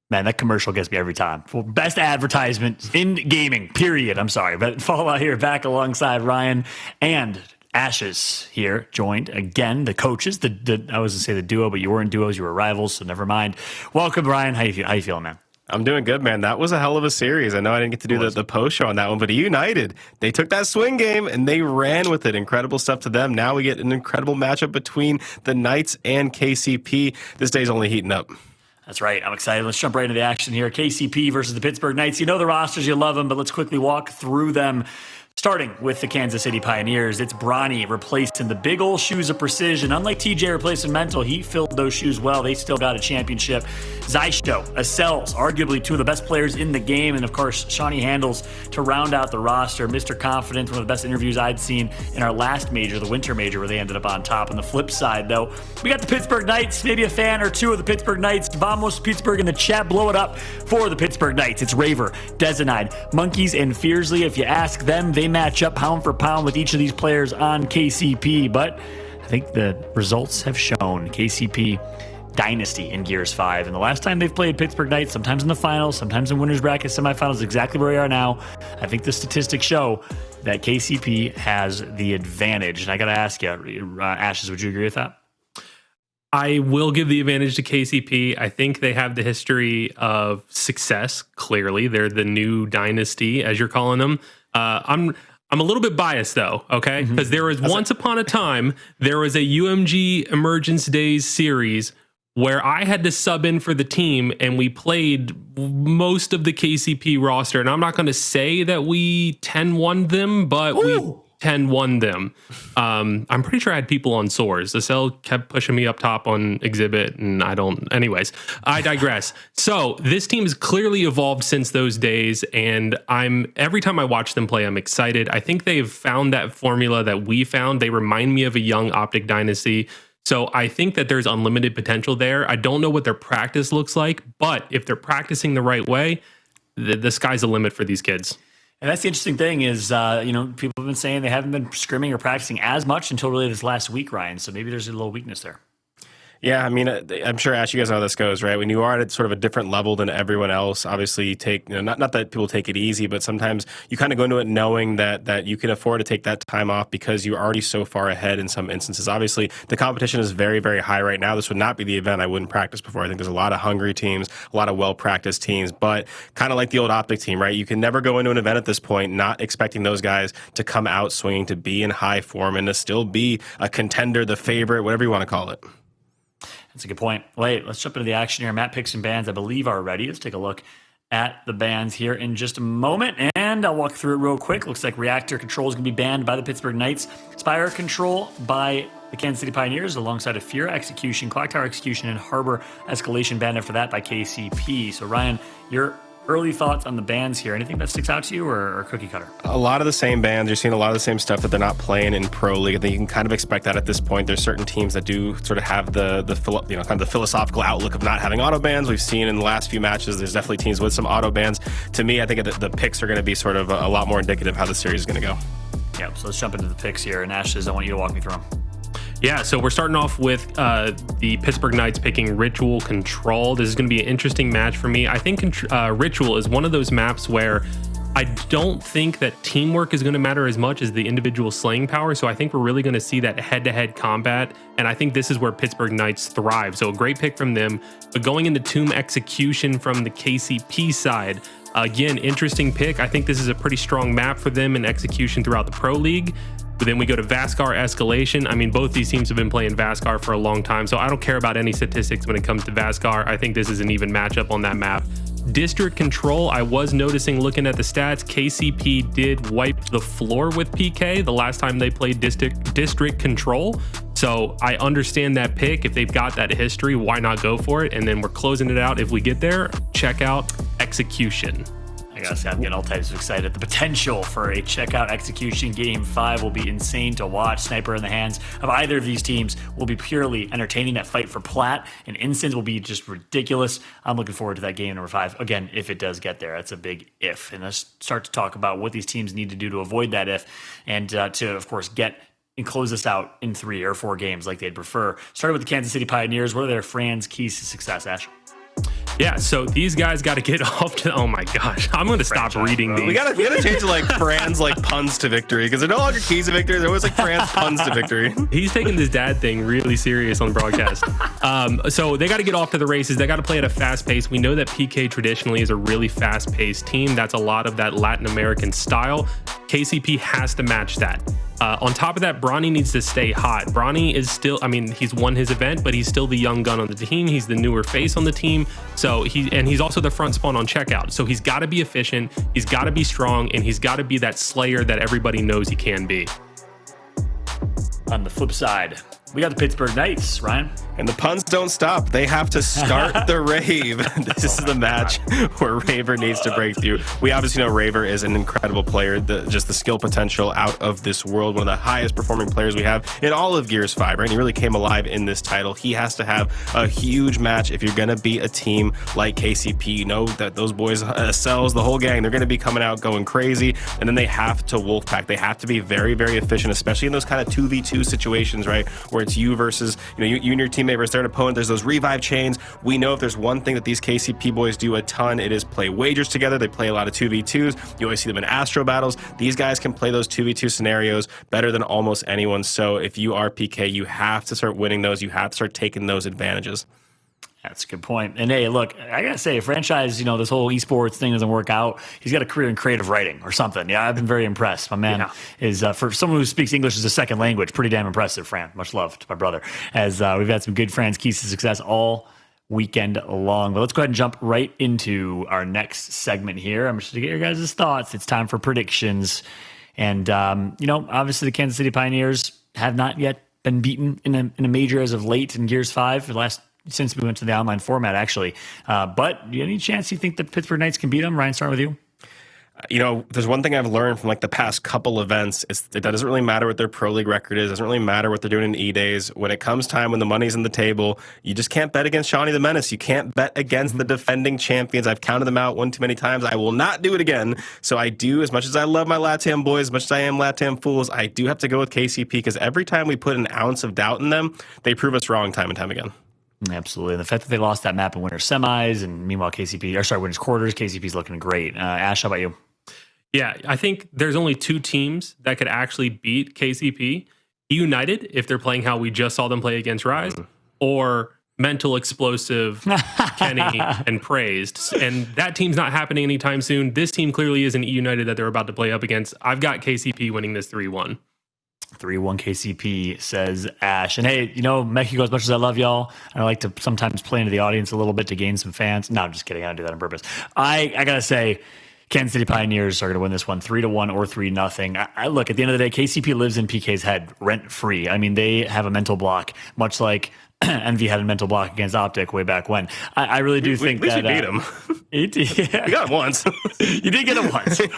Man, that commercial gets me every time. Well, best advertisement in gaming, period. I'm sorry. But Fallout here back alongside Ryan and Ashes here, joined again, the coaches. I was going to say the duo, but you weren't duos, you were rivals, so never mind. Welcome, Ryan. How you feeling, man? I'm doing good, man. That was a hell of a series. I know I didn't get to do the post show on that one, but United, they took that swing game and they ran with it. Incredible stuff to them. Now we get an incredible matchup between the Knights and KCP. This day's only heating up. That's right. I'm excited. Let's jump right into the action here. KCP versus the Pittsburgh Knights. You know the rosters, you love them, but let's quickly walk through them. Starting with the Kansas City Pioneers, it's Bronny replaced in the big old shoes of precision. Unlike TJ replacing Mental, he filled those shoes well. They still got a championship. Xysho, Acells, arguably two of the best players in the game. And of course, Hndles to round out the roster. Mr. Confident, one of the best interviews I'd seen in our last major, the Winter Major, where they ended up on top. On the flip side, though, we got the Pittsburgh Knights, maybe a fan or two of the Pittsburgh Knights. Vamos Pittsburgh in the chat, blow it up for the Pittsburgh Knights. It's Raver, Dezonide, Monkyz, and Fearzly. If you ask them, they match up pound for pound with each of these players on KCP, but I think the results have shown KCP dynasty in Gears 5, and the last time they've played Pittsburgh Knights, sometimes in the finals, sometimes in winners bracket, semifinals, exactly where we are now. I think the statistics show that KCP has the advantage, and I gotta ask you, Ashes, would you agree with that? I will give the advantage to KCP. I think they have the history of success. Clearly, they're the new dynasty, as you're calling them. I'm a little bit biased though, okay? Because there was once upon a time, there was a UMG Emergence Days series where I had to sub in for the team and we played most of the KCP roster. And I'm not going to say that we 10-1 them, but we 10-1 them. I'm pretty sure I had people on swords. The cell kept pushing me up top on exhibit, and anyways, I digress. So this team has clearly evolved since those days, and every time I watch them play, I'm excited. I think they've found that formula that we found. They remind me of a young Optic Dynasty. So I think that there's unlimited potential there. I don't know what their practice looks like, but if they're practicing the right way, the sky's the limit for these kids. And that's the interesting thing is, people have been saying they haven't been scrimming or practicing as much until really this last week, Ryan. So maybe there's a little weakness there. Yeah, I mean, I'm sure, Ash, you guys know how this goes, right? When you are at sort of a different level than everyone else, obviously you take, not that people take it easy, but sometimes you kind of go into it knowing that you can afford to take that time off because you're already so far ahead in some instances. Obviously, the competition is very, very high right now. This would not be the event I wouldn't practice before. I think there's a lot of hungry teams, a lot of well-practiced teams, but kind of like the old Optic team, right? You can never go into an event at this point not expecting those guys to come out swinging, to be in high form, and to still be a contender, the favorite, whatever you want to call it. That's a good point. Wait, let's jump into the action here. Matt picks some bands I believe are ready. Let's take a look at the bands here in just a moment, and I'll walk through it real quick. Looks like Reactor Control is going to be banned by the Pittsburgh Knights. Spire Control by the Kansas City Pioneers, alongside of Fear Execution, Clock Tower Execution, and Harbor Escalation banned after that by KCP. So Ryan, your early thoughts on the bands here. Anything that sticks out to you, or cookie cutter? A lot of the same bands. You're seeing a lot of the same stuff that they're not playing in Pro League. I think you can kind of expect that at this point. There's certain teams that do sort of have the kind of the philosophical outlook of not having auto bans. We've seen in the last few matches, there's definitely teams with some auto bans. To me, I think the picks are going to be sort of a lot more indicative of how the series is going to go. Yeah, so let's jump into the picks here. And Ashes, I want you to walk me through them. Yeah, so we're starting off with the Pittsburgh Knights picking Ritual Control. This is going to be an interesting match for me. I think Ritual is one of those maps where I don't think that teamwork is going to matter as much as the individual slaying power. So I think we're really going to see that head-to-head combat. And I think this is where Pittsburgh Knights thrive. So a great pick from them. But going into Tomb Execution from the KCP side, again, interesting pick. I think this is a pretty strong map for them in execution throughout the Pro League. But then we go to Vasgar Escalation. I mean, both these teams have been playing Vasgar for a long time, so I don't care about any statistics when it comes to Vasgar. I think this is an even matchup on that map. District Control, I was noticing looking at the stats, KCP did wipe the floor with PK the last time they played District Control. So I understand that pick. If they've got that history, why not go for it? And then we're closing it out. If we get there, check out Execution. I gotta say, I'm getting all types of excited. The potential for a checkout Execution Game 5 will be insane to watch. Sniper in the hands of either of these teams will be purely entertaining. That fight for plat and instance will be just ridiculous. I'm looking forward to that game number 5. Again, if it does get there, that's a big if. And let's start to talk about what these teams need to do to avoid that if, and to, of course, get and close this out in 3 or 4 games like they'd prefer. Starting with the Kansas City Pioneers, what are their Fran's keys to success, Ash? Yeah, so these guys got to get off to. Oh my gosh, I'm going to stop reading these. We gotta change to like Fran's like puns to victory, because they're no longer keys to victory. They're always like Fran's puns to victory. He's taking this dad thing really serious on the broadcast. So they got to get off to the races. They got to play at a fast pace. We know that PK traditionally is a really fast paced team. That's a lot of that Latin American style. KCP has to match that. On top of that, Bronny needs to stay hot. Bronny is still, I mean, he's won his event, but he's still the young gun on the team. He's the newer face on the team. So he's also the front spawn on checkout. So he's got to be efficient. He's got to be strong, and he's got to be that slayer that everybody knows he can be. On the flip side, we got the Pittsburgh Knights, Ryan. And the puns don't stop. They have to start the rave. This is the match where Raver needs to break through. We obviously know Raver is an incredible player. Just the skill potential out of this world. One of the highest performing players we have in all of Gears 5, right? He really came alive in this title. He has to have a huge match if you're going to beat a team like KCP. You know that those boys, Acells, the whole gang, they're going to be coming out going crazy. And then they have to Wolfpack. They have to be very, very efficient, especially in those kind of 2v2 situations, right? Where it's you versus, you and your teammate versus their opponent. There's those revive chains. We know if there's one thing that these KCP boys do a ton, it is play wagers together. They play a lot of 2v2s. You always see them in Astro battles. These guys can play those 2v2 scenarios better than almost anyone. So if you are PK, you have to start winning those. You have to start taking those advantages. That's a good point. And hey, look, I gotta say, a franchise, this whole esports thing doesn't work out. He's got a career in creative writing or something. Yeah, I've been very impressed. My man is, for someone who speaks English as a second language, pretty damn impressive, Fran. Much love to my brother. As we've had some good Fran's keys to success all weekend long. But let's go ahead and jump right into our next segment here. I'm just going to get your guys' thoughts. It's time for predictions. And, obviously the Kansas City Pioneers have not yet been beaten in a major as of late in Gears 5 for the last since we went to the online format, actually. But any chance you think the Pittsburgh Knights can beat them? Ryan, start with you. There's one thing I've learned from like the past couple events. It doesn't really matter what their pro league record is. It doesn't really matter what they're doing in E-Days. When it comes time, when the money's on the table, you just can't bet against Shawnee the Menace. You can't bet against the defending champions. I've counted them out one too many times. I will not do it again. So I do, as much as I love my LATAM boys, as much as I am LATAM fools, I do have to go with KCP, because every time we put an ounce of doubt in them, they prove us wrong time and time again. Absolutely. And the fact that they lost that map in winter semis, and meanwhile winners quarters, KCP's looking great. Ash, how about you? Yeah, I think there's only two teams that could actually beat KCP. United, if they're playing how we just saw them play against Rise, or Mental Explosive, Kenny, and Praised. And that team's not happening anytime soon. This team clearly isn't United that they're about to play up against. I've got KCP winning this 3-1. 3-1 KCP, says Ash. And hey, Mexico, as much as I love y'all, I like to sometimes play into the audience a little bit to gain some fans. No, I'm just kidding. I don't do that on purpose. I gotta say, Kansas City Pioneers are going to win this one 3-1 or 3-0. I look, at the end of the day, KCP lives in PK's head rent free. I mean, they have a mental block, much like Envy had a mental block against Optic way back when. I really do think that we beat him. We got him once. You did get him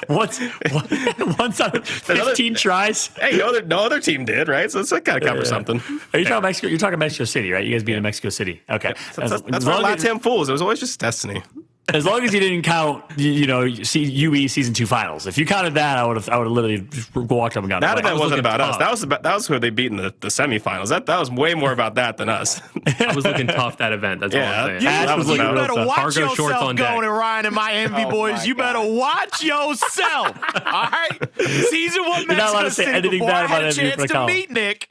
once out of 15 tries. Hey, no other team did, right? So it's got to cover something. Are you talking Mexico? You're talking Mexico City, right? You guys beat in Mexico City. Okay, that's why LATAM fools. It was always just destiny. As long as you didn't count, UE season 2 finals. If you counted that, I would have literally just walked up and got it. That event wasn't about us. That was who they beat in the semifinals. That was way more about that than us. I was looking tough that event. That's all I'm saying. You better watch Cargo yourself shorts on deck. going and Ryan and my Envy boys. You better watch yourself. All right, season 1 You're not allowed to Mexico say City. anything Before bad I had about a Envy chance for the to column. meet Nick,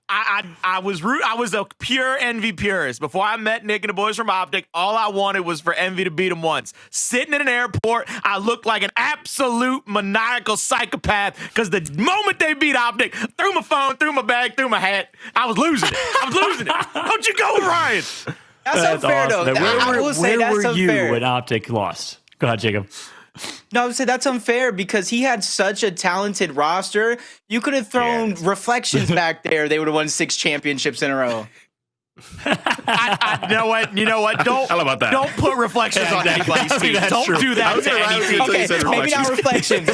I was a pure Envy purist. Before I met Nick and the boys from Optic, all I wanted was for Envy to beat him once. Sitting in an airport, I looked like an absolute maniacal psychopath, because the moment they beat Optic, threw my phone, threw my bag, threw my hat, I was losing it. Don't you go with Ryan. That's unfair, awesome. though. I will say that's where were you unfair. when Optic lost? Go ahead, Jacob. No, I would say that's unfair, because he had such a talented roster. You could have thrown Reflections back there. They would have won 6 championships in a row. You know what? Don't, I don't know about that. Don't put Reflections on anybody's team. Don't do that to any team. Okay, maybe not Reflections.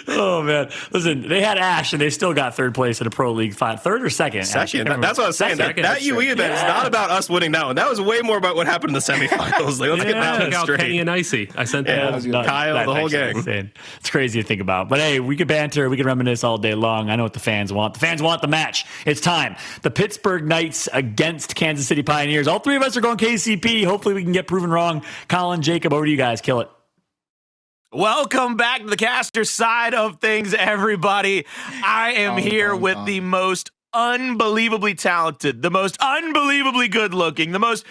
Oh man, listen, they had Ash and they still got third place in a pro league fight. Third or second? Second. That's what I was saying. That UE event is not about us winning that one. That was way more about what happened in the semifinals. Like, let's get that Check out straight. Kenny and Icy. I sent that. Kyle, the whole gang. Insane. It's crazy to think about. But hey, we could banter, we could reminisce all day long. I know what the fans want. The fans want the match. It's time. The Pittsburgh Knights against Kansas City Pioneers. All three of us are going KCP. Hopefully we can get proven wrong. Colin, Jacob, over to you guys. Kill it. Welcome back to the caster side of things, everybody. I am here with the most unbelievably talented, the most unbelievably good looking, the most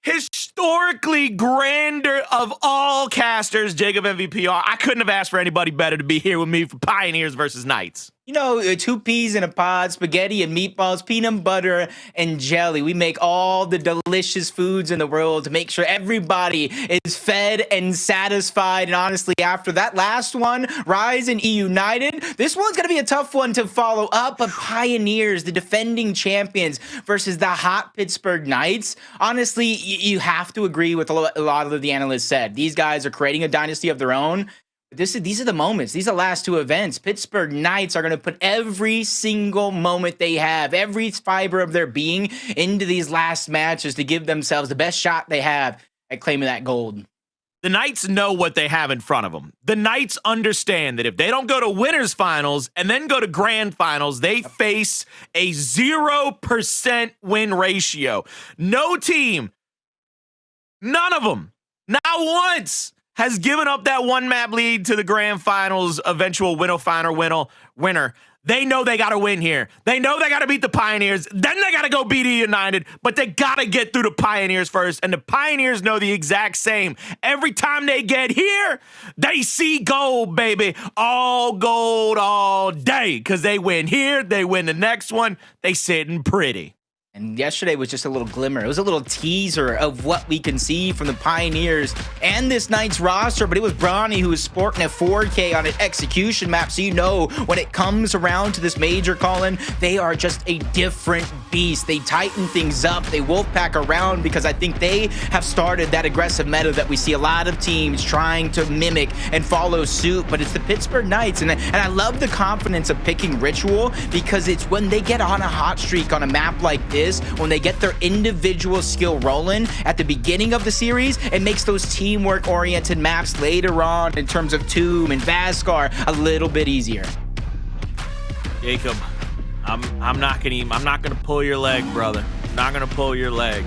historically grander of all casters, Jacob MVPR. I couldn't have asked for anybody better to be here with me for Pioneers versus Knights. You know, 2 peas in a pod, spaghetti and meatballs, peanut butter and jelly. We make all the delicious foods in the world to make sure everybody is fed and satisfied. And honestly, after that last one, Rise and E United, this one's going to be a tough one to follow up. But Pioneers, the defending champions versus the hot Pittsburgh Knights. Honestly, you have to agree with a lot of the analysts said. These guys are creating a dynasty of their own. These are the moments. These are the last 2 events. Pittsburgh Knights are going to put every single moment they have, every fiber of their being into these last matches to give themselves the best shot they have at claiming that gold. The Knights know what they have in front of them. The Knights understand that if they don't go to winners finals and then go to grand finals, they face a 0% win ratio. No team, none of them, not once, has given up that 1-map lead to the grand finals eventual winner. They know they got to win here. They know they got to beat the Pioneers. Then they got to go beat United, but they got to get through the Pioneers first. And the Pioneers know the exact same. Every time they get here, they see gold, baby. All gold all day. Because they win here, they win the next one. They sitting pretty. And yesterday was just a little glimmer. It was a little teaser of what we can see from the Pioneers and this Knights roster. But it was Bronny who was sporting a 4K on an execution map. So you know when it comes around to this major, Colin, they are just a different beast. They tighten things up. They wolfpack around because I think they have started that aggressive meta that we see a lot of teams trying to mimic and follow suit. But it's the Pittsburgh Knights. And I love the confidence of picking Ritual because it's when they get on a hot streak on a map like this, when they get their individual skill rolling at the beginning of the series, it makes those teamwork oriented maps later on in terms of Tomb and Vasgar a little bit easier. Jacob, I'm not gonna pull your leg, brother. I'm not gonna pull your leg.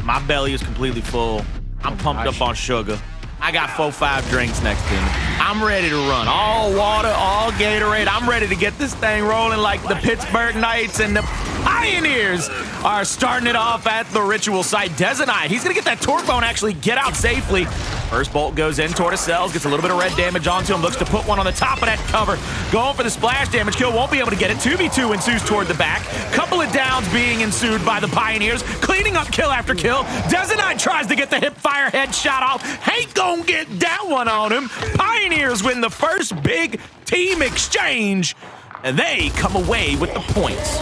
My belly is completely full. I'm pumped up on sugar. I got 4-5 drinks next to me. I'm ready to run. All water, all Gatorade. I'm ready to get this thing rolling like the Pittsburgh Knights and the Pioneers are starting it off at the Ritual site. Dezonide, he's going to get that torque bone, actually get out safely. First bolt goes in toward Acells, gets a little bit of red damage onto him, looks to put one on the top of that cover. Going for the splash damage kill, won't be able to get it. 2v2 ensues toward the back. Couple of downs being ensued by the Pioneers, cleaning up kill after kill. Dezonide tries to get the hip fire headshot off. Ain't gonna get that one on him. Pioneers win the first big team exchange, and they come away with the points.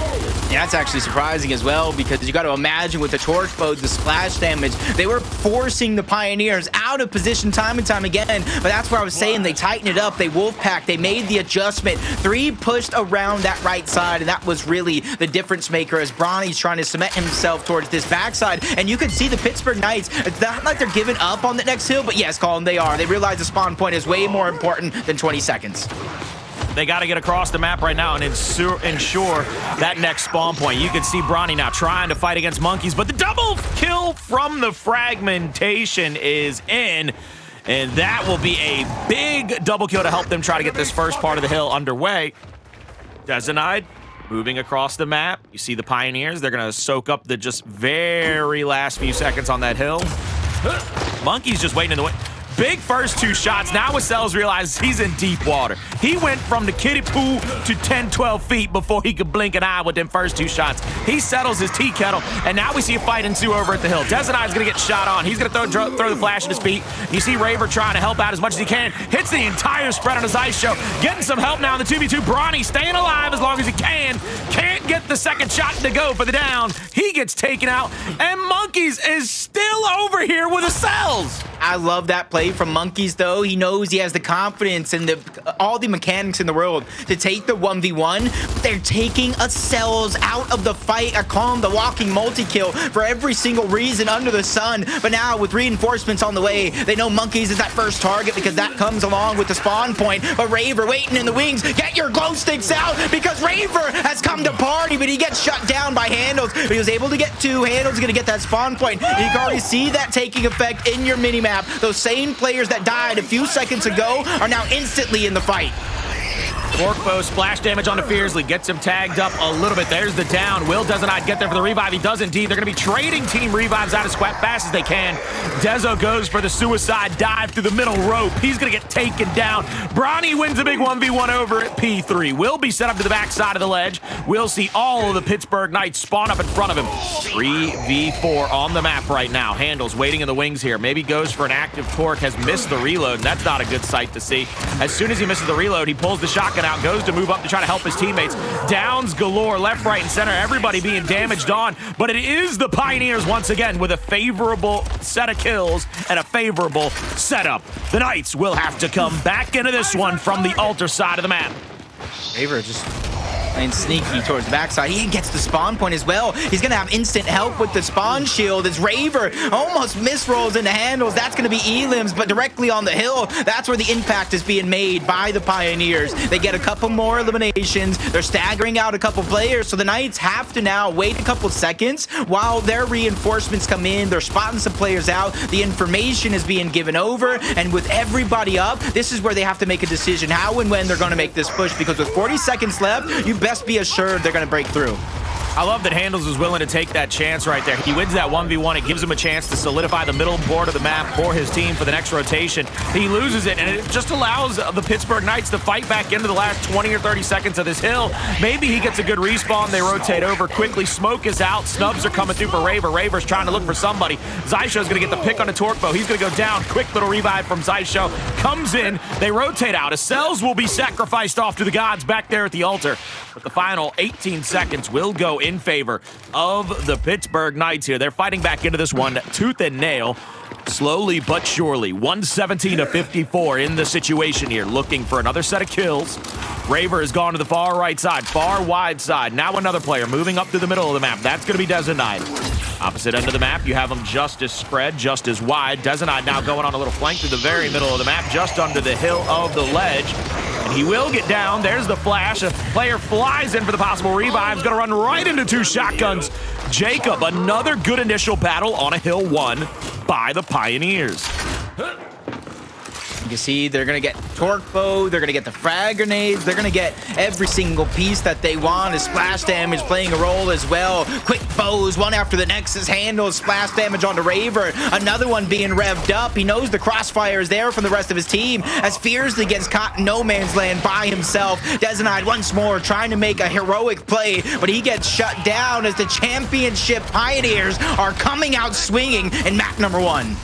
Yeah, that's actually surprising as well because you got to imagine with the torch bow, the splash damage, they were forcing the Pioneers out of position time and time again. But that's where I was saying they tightened it up, they wolfpacked, they made the adjustment. 3 pushed around that right side, and that was really the difference maker as Bronny's trying to cement himself towards this backside. And you can see the Pittsburgh Knights, it's not like they're giving up on the next hill, but yes, Colin, they are. They realize the spawn point is way more important than 20 seconds. They got to get across the map right now and ensure that next spawn point. You can see Bronny now trying to fight against Monkyz, but the double kill from the fragmentation is in, and that will be a big double kill to help them try to get this first part of the hill underway. Dezonide moving across the map. You see the Pioneers. They're going to soak up the just very last few seconds on that hill. Monkyz just waiting in the way. Big first 2 shots. Now Acells realizes he's in deep water. He went from the kiddie pool to 10, 12 feet before he could blink an eye with them first 2 shots. He settles his tea kettle, and now we see a fight ensue over at the hill. Dezonide's gonna get shot on. He's gonna throw the flash at his feet. You see Raver trying to help out as much as he can. Hits the entire spread on his Xysho. Getting some help now in the 2v2. Bronny staying alive as long as he can. Can't get the second shot to go for the down. He gets taken out, and Monkyz is still over here with Acells. I love that play from Monkyz, though. He knows he has the confidence and all the mechanics in the world to take the 1v1. They're taking Acells out of the fight. I call him the walking multi-kill for every single reason under the sun. But now with reinforcements on the way, they know Monkyz is that first target because that comes along with the spawn point. But Raver waiting in the wings. Get your glow sticks out because Raver has come to party, but he gets shut down by Hndles. But he was able to get 2. Hndles is going to get that spawn point. And you can already see that taking effect in your minimap. Those same players that died a few seconds ago are now instantly in the fight. Torquebo splash damage onto Fearzly, gets him tagged up a little bit. There's the down. Will Dezonide get there for the revive? He does indeed. They're going to be trading team revives out as fast as they can. Dezo goes for the suicide dive through the middle rope. He's going to get taken down. Bronny wins a big 1v1 over at P3. Will be set up to the backside of the ledge. We'll see all of the Pittsburgh Knights spawn up in front of him. 3v4 on the map right now. Hndles waiting in the wings here. Maybe goes for an active torque. Has missed the reload. And that's not a good sight to see. As soon as he misses the reload, he pulls the shotgun out, goes to move up to try to help his teammates. Downs galore, left, right, and center. Everybody being damaged on. But it is the Pioneers once again with a favorable set of kills and a favorable setup. The Knights will have to come back into this one from the altar side of the map. Raver just playing sneaky towards the backside. He gets the spawn point as well. He's going to have instant help with the spawn shield as Raver almost misrolls into Hndles. That's going to be Elims, but directly on the hill, that's where the impact is being made by the Pioneers. They get a couple more eliminations. They're staggering out a couple players, so the Knights have to now wait a couple seconds while their reinforcements come in. They're spotting some players out. The information is being given over, and with everybody up, this is where they have to make a decision how and when they're going to make this push, because with 40 seconds left, you best be assured they're going to break through. I love that Hndles is willing to take that chance right there. He wins that 1v1. It gives him a chance to solidify the middle board of the map for his team for the next rotation. He loses it, and it just allows the Pittsburgh Knights to fight back into the last 20 or 30 seconds of this hill. Maybe he gets a good respawn. They rotate over quickly. Smoke is out. Snubs are coming through for Raver. Raver's trying to look for somebody. Xysho's going to get the pick on the Torquebo. He's going to go down. Quick little revive from Xysho. Comes in. They rotate out. Acells will be sacrificed off to the gods back there at the altar. But the final 18 seconds will go in favor of the Pittsburgh Knights here. They're fighting back into this one tooth and nail. Slowly but surely, 117-54 in the situation here, looking for another set of kills. Raver has gone to the far right side, far wide side. Now another player moving up to the middle of the map. That's going to be Dezonide. Opposite end of the map, you have them just as spread, just as wide. Dezonide now going on a little flank through the very middle of the map, just under the hill of the ledge. And he will get down. There's the flash. A player flies in for the possible revive. He's going to run right into 2 shotguns. Jacob, another good initial battle on a hill won by the Pioneers. You can see they're going to get Torquebo, they're going to get the frag grenades, they're going to get every single piece that they want. His splash damage playing a role as well. Quick bows, one after the next. His handles splash damage onto Raver. Another one being revved up. He knows the crossfire is there from the rest of his team as Fearzly gets caught in no man's land by himself. Dezonide once more trying to make a heroic play, but he gets shut down as the championship Pioneers are coming out swinging in map number 1.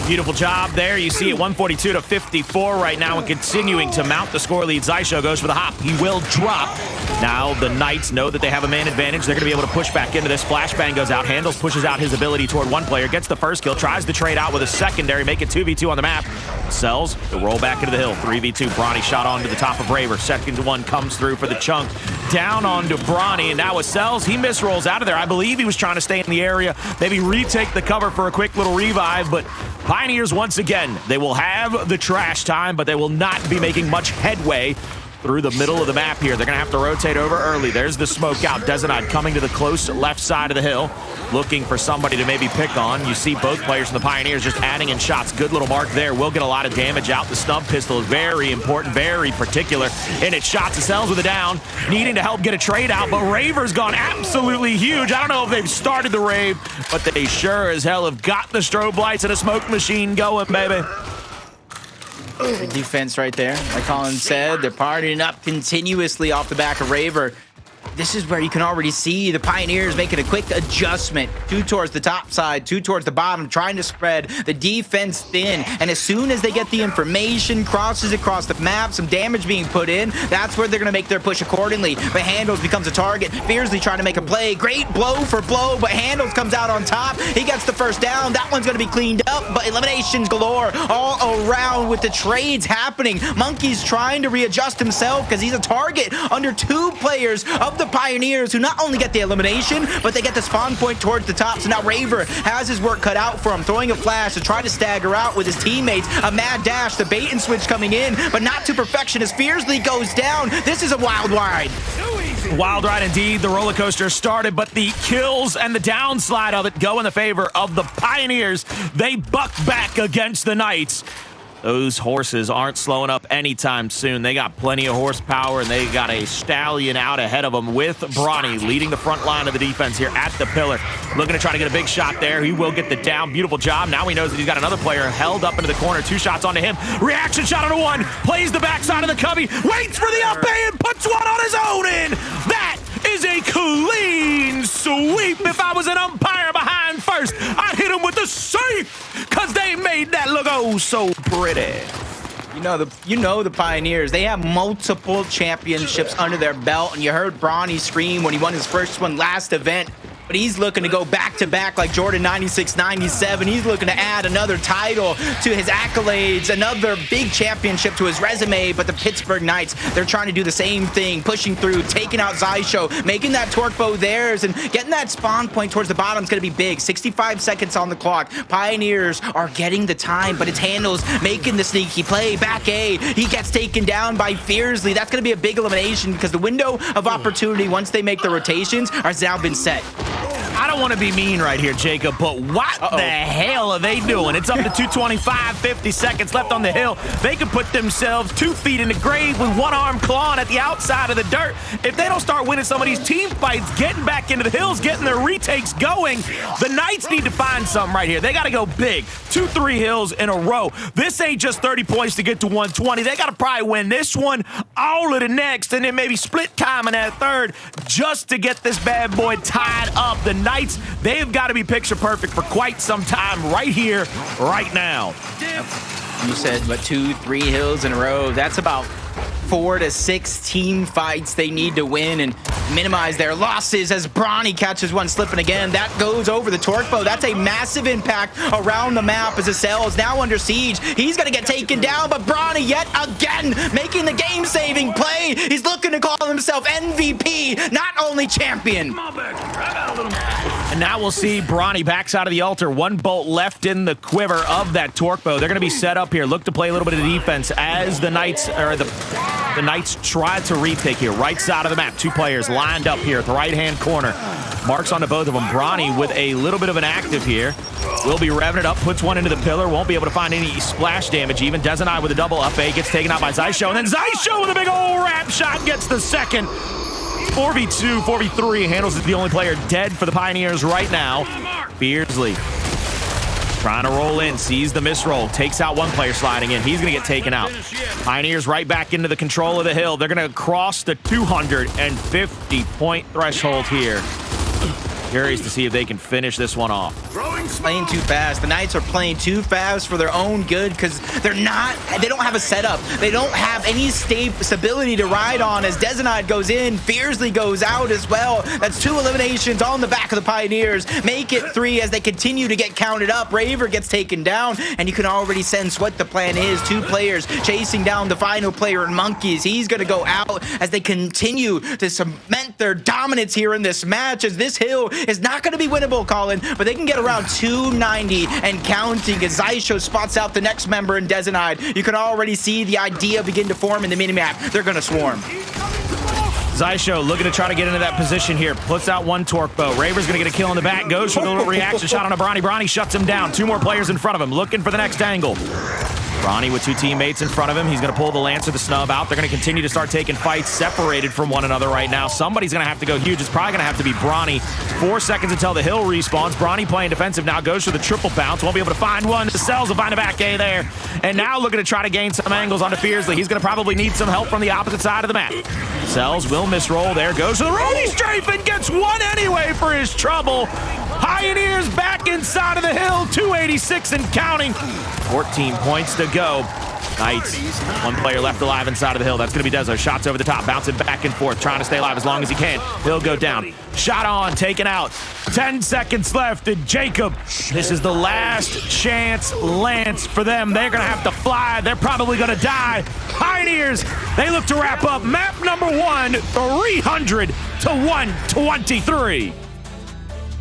Beautiful job there. You see it 142-54 right now and continuing to mount the score lead. Xysho goes for the hop. He will drop. Now the Knights know that they have a man advantage. They're going to be able to push back into this. Flashbang goes out. Hndles pushes out his ability toward one player. Gets the first kill. Tries to trade out with a secondary. Make it 2v2 on the map. Sells the roll back into the hill. 3v2. Bronny shot onto the top of Raver. Second one comes through for the chunk. Down onto Bronny. And now Acells, he misrolls out of there. I believe he was trying to stay in the area. Maybe retake the cover for a quick little revive. But Pioneers, once again, they will have the trash time, but they will not be making much headway through the middle of the map here. They're going to have to rotate over early. There's the smoke out. Dezonide coming to the close left side of the hill, looking for somebody to maybe pick on. You see both players from the Pioneers just adding in shots. Good little mark there. Will get a lot of damage out. The snub pistol is very important, very particular in its shots. Acells with a down, needing to help get a trade out, but Raver's gone absolutely huge. I don't know if they've started the rave, but they sure as hell have got the strobe lights and a smoke machine going, baby. Good defense right there. Like Colin said, they're partying up continuously off the back of Raver. this is where you can already see the Pioneers making a quick adjustment. 2 towards the top side, 2 towards the bottom, trying to spread the defense thin. And as soon as they get the information, crosses across the map, some damage being put in, that's where they're going to make their push accordingly. But Hndles becomes a target. Fearzly trying to make a play. Great blow for blow, but Hndles comes out on top. He gets the first down. That one's going to be cleaned up, but eliminations galore all around with the trades happening. Monkyz trying to readjust himself because he's a target under 2 players of the Pioneers who not only get the elimination, but they get the spawn point towards the top. So now Raver has his work cut out for him, throwing a flash to try to stagger out with his teammates. A mad dash, the bait and switch coming in, but not to perfection as Fearzly goes down. This is a wild ride. Wild ride indeed. The roller coaster started, but the kills and the downslide of it go in the favor of the Pioneers. They buck back against the Knights. Those horses aren't slowing up anytime soon. They got plenty of horsepower, and they got a stallion out ahead of them with Bronny leading the front line of the defense here at the pillar. Looking to try to get a big shot there. He will get the down. Beautiful job. Now he knows that he's got another player held up into the corner. 2 shots onto him. Reaction shot on 1. Plays the backside of the cubby. Waits for the up A and puts one on his own in. That is a clean sweep. If I was an umpire behind first, I'd hit him with the safe because they made that look oh so pretty. You know the Pioneers. They have multiple championships under their belt, and you heard Bronny scream when he won his first one last event. But he's looking to go back-to-back like Jordan 96, 97. He's looking to add another title to his accolades, another big championship to his resume. But the Pittsburgh Knights, they're trying to do the same thing, pushing through, taking out Xysho, making that torque bow theirs, and getting that spawn point towards the bottom is going to be big. 65 seconds on the clock. Pioneers are getting the time, but it's Hndles making the sneaky play. Back A, he gets taken down by Fearzly. That's going to be a big elimination because the window of opportunity, once they make the rotations, has now been set. I don't want to be mean right here, Jacob, but what the hell are they doing? It's up to 2:25, 50 seconds left on the hill. They could put themselves 2 feet in the grave with one arm clawing at the outside of the dirt. If they don't start winning some of these team fights, getting back into the hills, getting their retakes going, the Knights need to find something right here. They got to go big. 2-3 hills in a row. This ain't just 30 points to get to 120. They got to probably win this one, all of the next, and then maybe split time in that third just to get this bad boy tied up. The Knights, they've got to be picture perfect for quite some time right here, right now. You said, what, 2-3 hills in a row? That's about 4 to 6 team fights they need to win and minimize their losses as Bronny catches one slipping again. That goes over the torque bow. That's a massive impact around the map as Acells now under siege. He's going to get taken down, but Bronny yet again making the game-saving play. He's looking to call himself MVP, not only champion. And now we'll see Bronny backs out of the altar. 1 bolt left in the quiver of that torque bow. They're going to be set up here. Look to play a little bit of defense as the Knights, or the Knights try to retake here. Right side of the map. 2 players lined up here at the right-hand corner. Marks onto both of them. Bronny with a little bit of an active here. Will be revving it up. Puts one into the pillar. Won't be able to find any splash damage even. Dezonide with a double up A. Gets taken out by Xysho. And then Xysho with a big old wrap shot gets the second. 4v2, 4v3. Hndles is the only player dead for the Pioneers right now. Fearzly trying to roll in, sees the misroll, takes out one player sliding in. He's going to get taken out. Pioneers right back into the control of the hill. They're going to cross the 250-point threshold here. Curious to see if they can finish this one off. Playing too fast. The Knights are playing too fast for their own good because they don't have a setup. They don't have any stability to ride on as Dezonide goes in. Fearzly goes out as well. That's 2 eliminations on the back of the Pioneers. Make it 3 as they continue to get counted up. Raver gets taken down, and you can already sense what the plan is. 2 players chasing down the final player in Monkyz. He's going to go out as they continue to cement their dominance here in this match as this hill is not going to be winnable, Colin, but they can get around 290 and counting as Xysho spots out the next member in Dezonide. You can already see the idea begin to form in the minimap. They're going to swarm. Xysho looking to try to get into that position here. Puts out 1 torque bow. Raver's going to get a kill in the back. Goes for the little reaction shot on a Bronny. Bronny shuts him down. 2 more players in front of him looking for the next angle. Bronny with two teammates in front of him. He's going to pull the Lancer, the snub out. They're going to continue to start taking fights separated from one another right now. Somebody's going to have to go huge. It's probably going to have to be Bronny. 4 seconds until the hill respawns. Bronny playing defensive now, goes for the triple bounce. Won't be able to find one. Acells will find a back A there. And now looking to try to gain some angles onto Fearzly. He's going to probably need some help from the opposite side of the map. Acells will misroll. There goes to the rolling strafe and gets one anyway for his trouble. Pioneers back inside of the hill. 286 and counting. 14 points to go. Knights, one player left alive inside of the hill. That's going to be Dezo. Shots over the top, bouncing back and forth, trying to stay alive as long as he can. He'll go down. Shot on, taken out. 10 seconds left, and Jacob, this is the last chance Lance for them. They're going to have to fly. They're probably going to die. Pioneers, they look to wrap up map number 1, 300 to 123.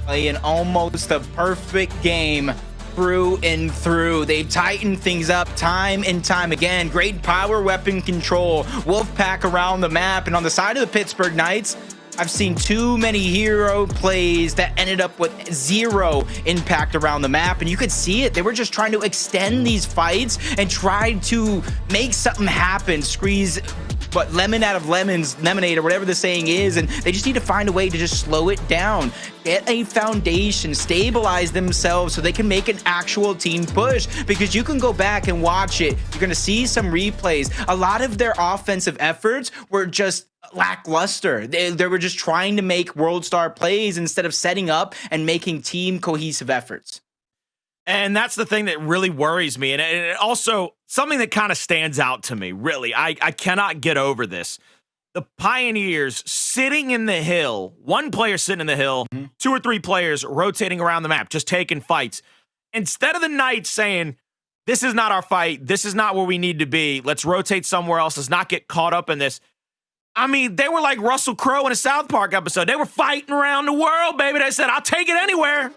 Playing almost a perfect game. Through and through. They've tightened things up time and time again. Great power weapon control. Wolfpack around the map. And on the side of the Pittsburgh Knights, I've seen too many hero plays that ended up with 0 impact around the map. And you could see it. They were just trying to extend these fights and try to make something happen. Squeeze lemon out of lemons, lemonade, or whatever the saying is, and they just need to find a way to just slow it down, get a foundation, stabilize themselves so they can make an actual team push, because you can go back and watch it. You're going to see some replays. A lot of their offensive efforts were just lackluster. They were just trying to make world star plays instead of setting up and making team cohesive efforts. And that's the thing that really worries me. And it also, something that kind of stands out to me, really. I cannot get over this. The Pioneers sitting in the hill, one player sitting in the hill, 2 or 3 players rotating around the map, just taking fights. Instead of the Knights saying, this is not our fight, this is not where we need to be, let's rotate somewhere else, let's not get caught up in this. I mean, they were like Russell Crowe in a South Park episode. They were fighting around the world, baby. They said, I'll take it anywhere.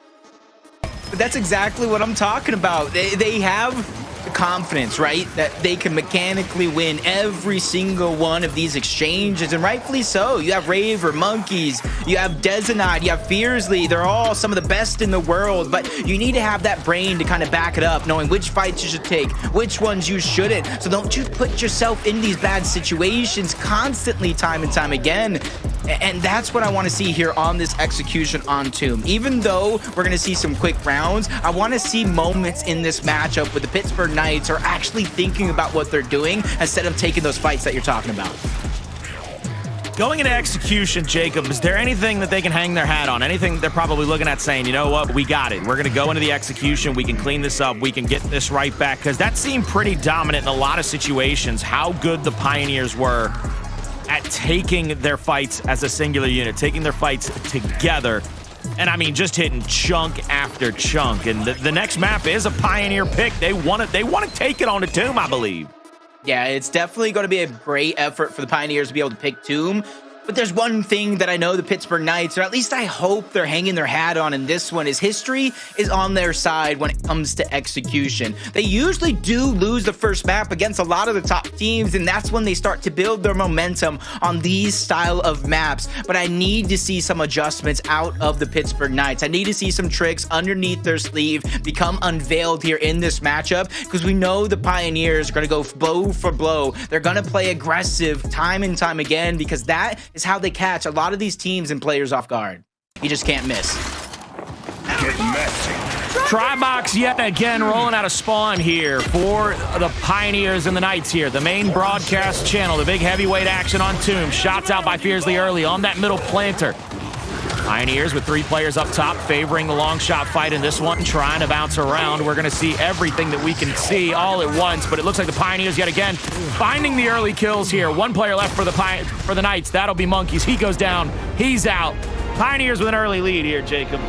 But that's exactly what I'm talking about. They have the confidence, right, that they can mechanically win every single one of these exchanges, and rightfully so. You have Raver, Monkyz, you have Dezonide, you have Fearzly. They're all some of the best in the world, but you need to have that brain to kind of back it up, knowing which fights you should take, which ones you shouldn't. So don't you put yourself in these bad situations constantly, time and time again. And that's what I want to see here on this execution on Tomb. Even though we're going to see some quick rounds, I want to see moments in this matchup where the Pittsburgh Knights are actually thinking about what they're doing instead of taking those fights that you're talking about. Going into execution, Jacob, is there anything that they can hang their hat on? Anything they're probably looking at saying, you know what, we got it. We're going to go into the execution. We can clean this up. We can get this right back. Because that seemed pretty dominant in a lot of situations, how good the Pioneers were at taking their fights as a singular unit, taking their fights together. And I mean, just hitting chunk after chunk. And the next map is a Pioneer pick. They want to take it on the Tomb, I believe. Yeah, it's definitely going to be a great effort for the Pioneers to be able to pick Tomb. But there's one thing that I know the Pittsburgh Knights, or at least I hope they're hanging their hat on in this one, is history is on their side when it comes to execution. They usually do lose the first map against a lot of the top teams, and that's when they start to build their momentum on these style of maps. But I need to see some adjustments out of the Pittsburgh Knights. I need to see some tricks underneath their sleeve become unveiled here in this matchup, because we know the Pioneers are going to go blow for blow. They're going to play aggressive time and time again, because that is how they catch a lot of these teams and players off guard. You just can't miss. Get messy. Trybox yet again rolling out of spawn here for the Pioneers and the Knights here. The main broadcast channel, the big heavyweight action on Tomb. Shots out by Fearzly early on that middle planter. Pioneers with 3 players up top favoring the long shot fight in this one, trying to bounce around. We're going to see everything that we can see all at once, but it looks like the Pioneers yet again finding the early kills here. 1 player left for the Knights. That'll be Monkyz. He goes down. He's out. Pioneers with an early lead here, Jacob.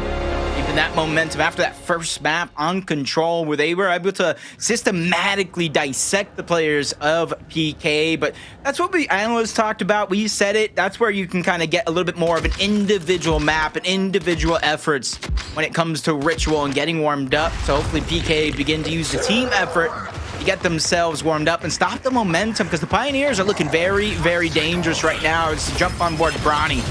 Even that momentum after that first map on Control, where they were able to systematically dissect the players of PK. But that's what we analysts talked about. We said it. That's where you can kind of get a little bit more of an individual map and individual efforts when it comes to Ritual and getting warmed up. So hopefully PK begin to use the team effort to get themselves warmed up and stop the momentum, because the Pioneers are looking very, very dangerous right now. It's to jump on board Bronny.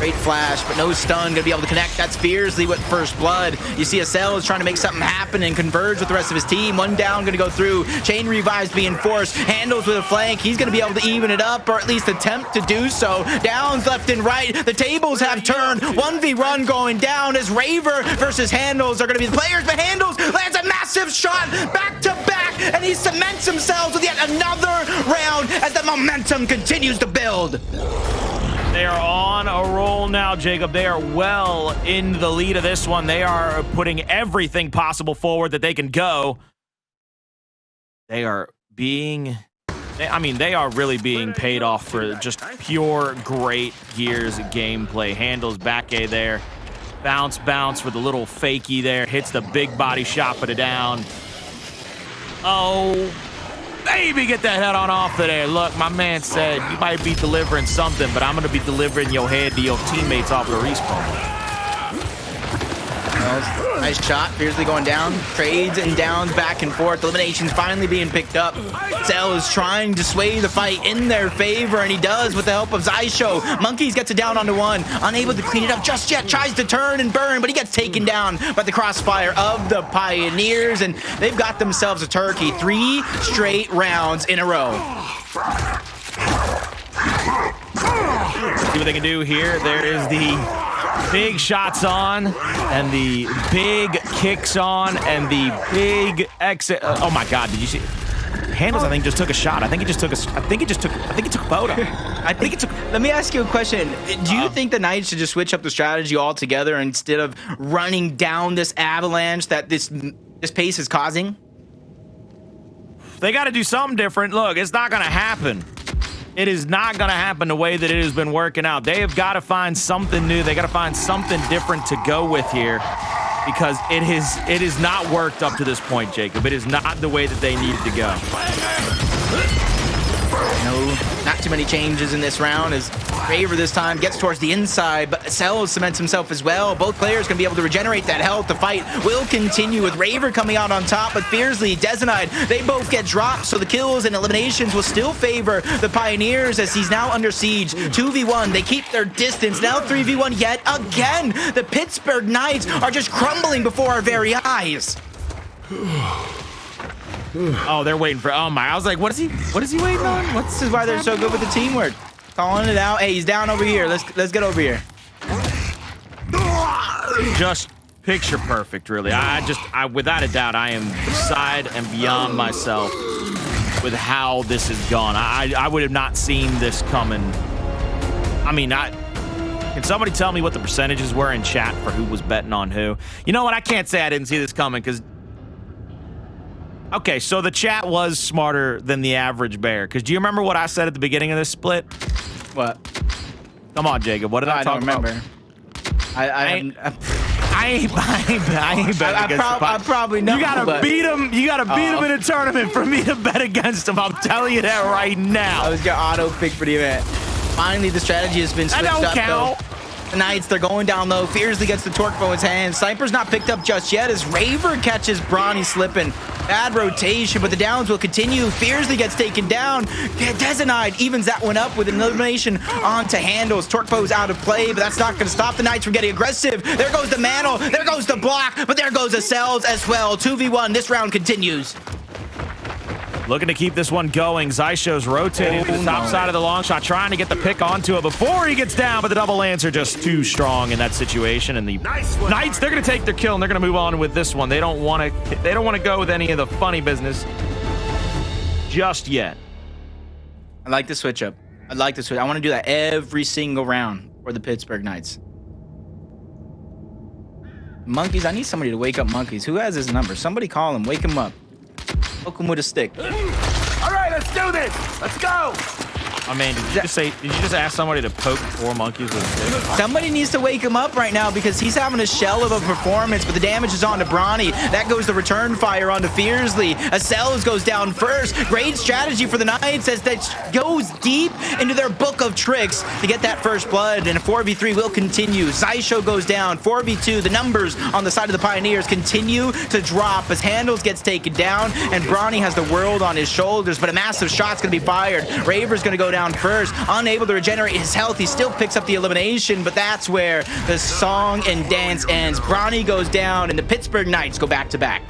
Great flash, but no stun. Gonna be able to connect. That's Fearzly with first blood. You see Acells trying to make something happen and converge with the rest of his team. One down, gonna go through. Chain revives being forced. Hndles with a flank. He's gonna be able to even it up, or at least attempt to do so. Downs left and right. The tables have turned. 1v1 going down as Raver versus Hndles are gonna be the players, but Hndles lands a massive shot back to back, and he cements himself with yet another round as the momentum continues to build. They are on a roll now, Jacob. They are well in the lead of this one. They are putting everything possible forward that they can go. They are being, I mean, they are really being paid off for just pure great Gears gameplay. Hndles back A there. Bounce, bounce with a little fakie there. Hits the big body shot, put it down. Oh, baby, get that head on off of there. Look, my man said you might be delivering something, but I'm going to be delivering your head to your teammates off the respawn. Nice shot. Fearzly going down. Trades and downs back and forth. Eliminations finally being picked up. Acells is trying to sway the fight in their favor, and he does with the help of Xysho. Monkyz gets it down onto one. Unable to clean it up just yet. Tries to turn and burn, but he gets taken down by the crossfire of the Pioneers, and they've got themselves a turkey. 3 straight rounds in a row. See what they can do here. There is the big shots on, and the big kicks on, and the big exit. Oh my God! Did you see? Hndles, I think, just took a shot. I think he took a photo. Let me ask you a question. Do you think the Knights should just switch up the strategy altogether instead of running down this avalanche that this pace is causing? They got to do something different. Look, it's not going to happen. It is not going to happen the way that it has been working out. They have got to find something new. They got to find something different to go with here, because it has not worked up to this point, Jacob. It is not the way that they needed to go. No, not too many changes in this round as Raver this time gets towards the inside, but Acells cements himself as well. Both players can be able to regenerate that health. The fight will continue with Raver coming out on top, but Fearzly, Dezonide, they both get dropped, so the kills and eliminations will still favor the Pioneers as he's now under siege. 2v1, they keep their distance. Now 3v1 yet again. The Pittsburgh Knights are just crumbling before our very eyes. Oh, they're waiting for. Oh my! I was like, what is he waiting on? This is why they're so good with the teamwork. Calling it out. Hey, he's down over here. Let's get over here. Just picture perfect, really. I without a doubt, I am beside and beyond myself with how this has gone. I would have not seen this coming. I mean, can somebody tell me what the percentages were in chat for who was betting on who? You know what? I can't say I didn't see this coming, because. Okay, so the chat was smarter than the average bear. Because do you remember what I said at the beginning of this split? What? Come on, Jacob. What did I talk about? I ain't bet against I probably know. You gotta beat him. You gotta beat him in a tournament for me to bet against him. I'm telling you that right now. I was your auto pick for the event. Finally, the strategy has been switched up, though. The Knights, they're going down low. Fearzly gets the torque bow in his hand. Sniper's not picked up just yet as Raver catches Bronny slipping. Bad rotation, but the downs will continue. Fearzly gets taken down. Dezonide evens that one up with an elimination onto Hndles. Torque bow's out of play, but that's not going to stop the Knights from getting aggressive. There goes the mantle. There goes the block, but there goes Acells as well. 2v1. This round continues. Looking to keep this one going. Xysho's rotating to the top side of the long shot, trying to get the pick onto it before he gets down, but the double lands are just too strong in that situation. And the Knights, they're going to take their kill, and they're going to move on with this one. They don't want to go with any of the funny business just yet. I like the switch up. I want to do that every single round for the Pittsburgh Knights. Monkyz, I need somebody to wake up Monkyz. Who has his number? Somebody call him. Wake him up. Poke him with a stick. All right, let's do this. Let's go. Oh man, did you just ask somebody to poke 4 Monkyz with a stick? Somebody needs to wake him up right now because he's having a shell of a performance, but the damage is on to Bronny. That goes the return fire onto Fearzly. Acells goes down first. Great strategy for the Knights as that goes deep into their book of tricks to get that first blood, and a 4v3 will continue. Xysho goes down, 4v2. The numbers on the side of the Pioneers continue to drop as Hndles gets taken down, and Bronny has the world on his shoulders, but a massive shot's going to be fired. Raver's going to go down first, unable to regenerate his health. He still picks up the elimination, but that's where the song and dance ends. Bronny goes down, and the Pittsburgh Knights go back-to-back.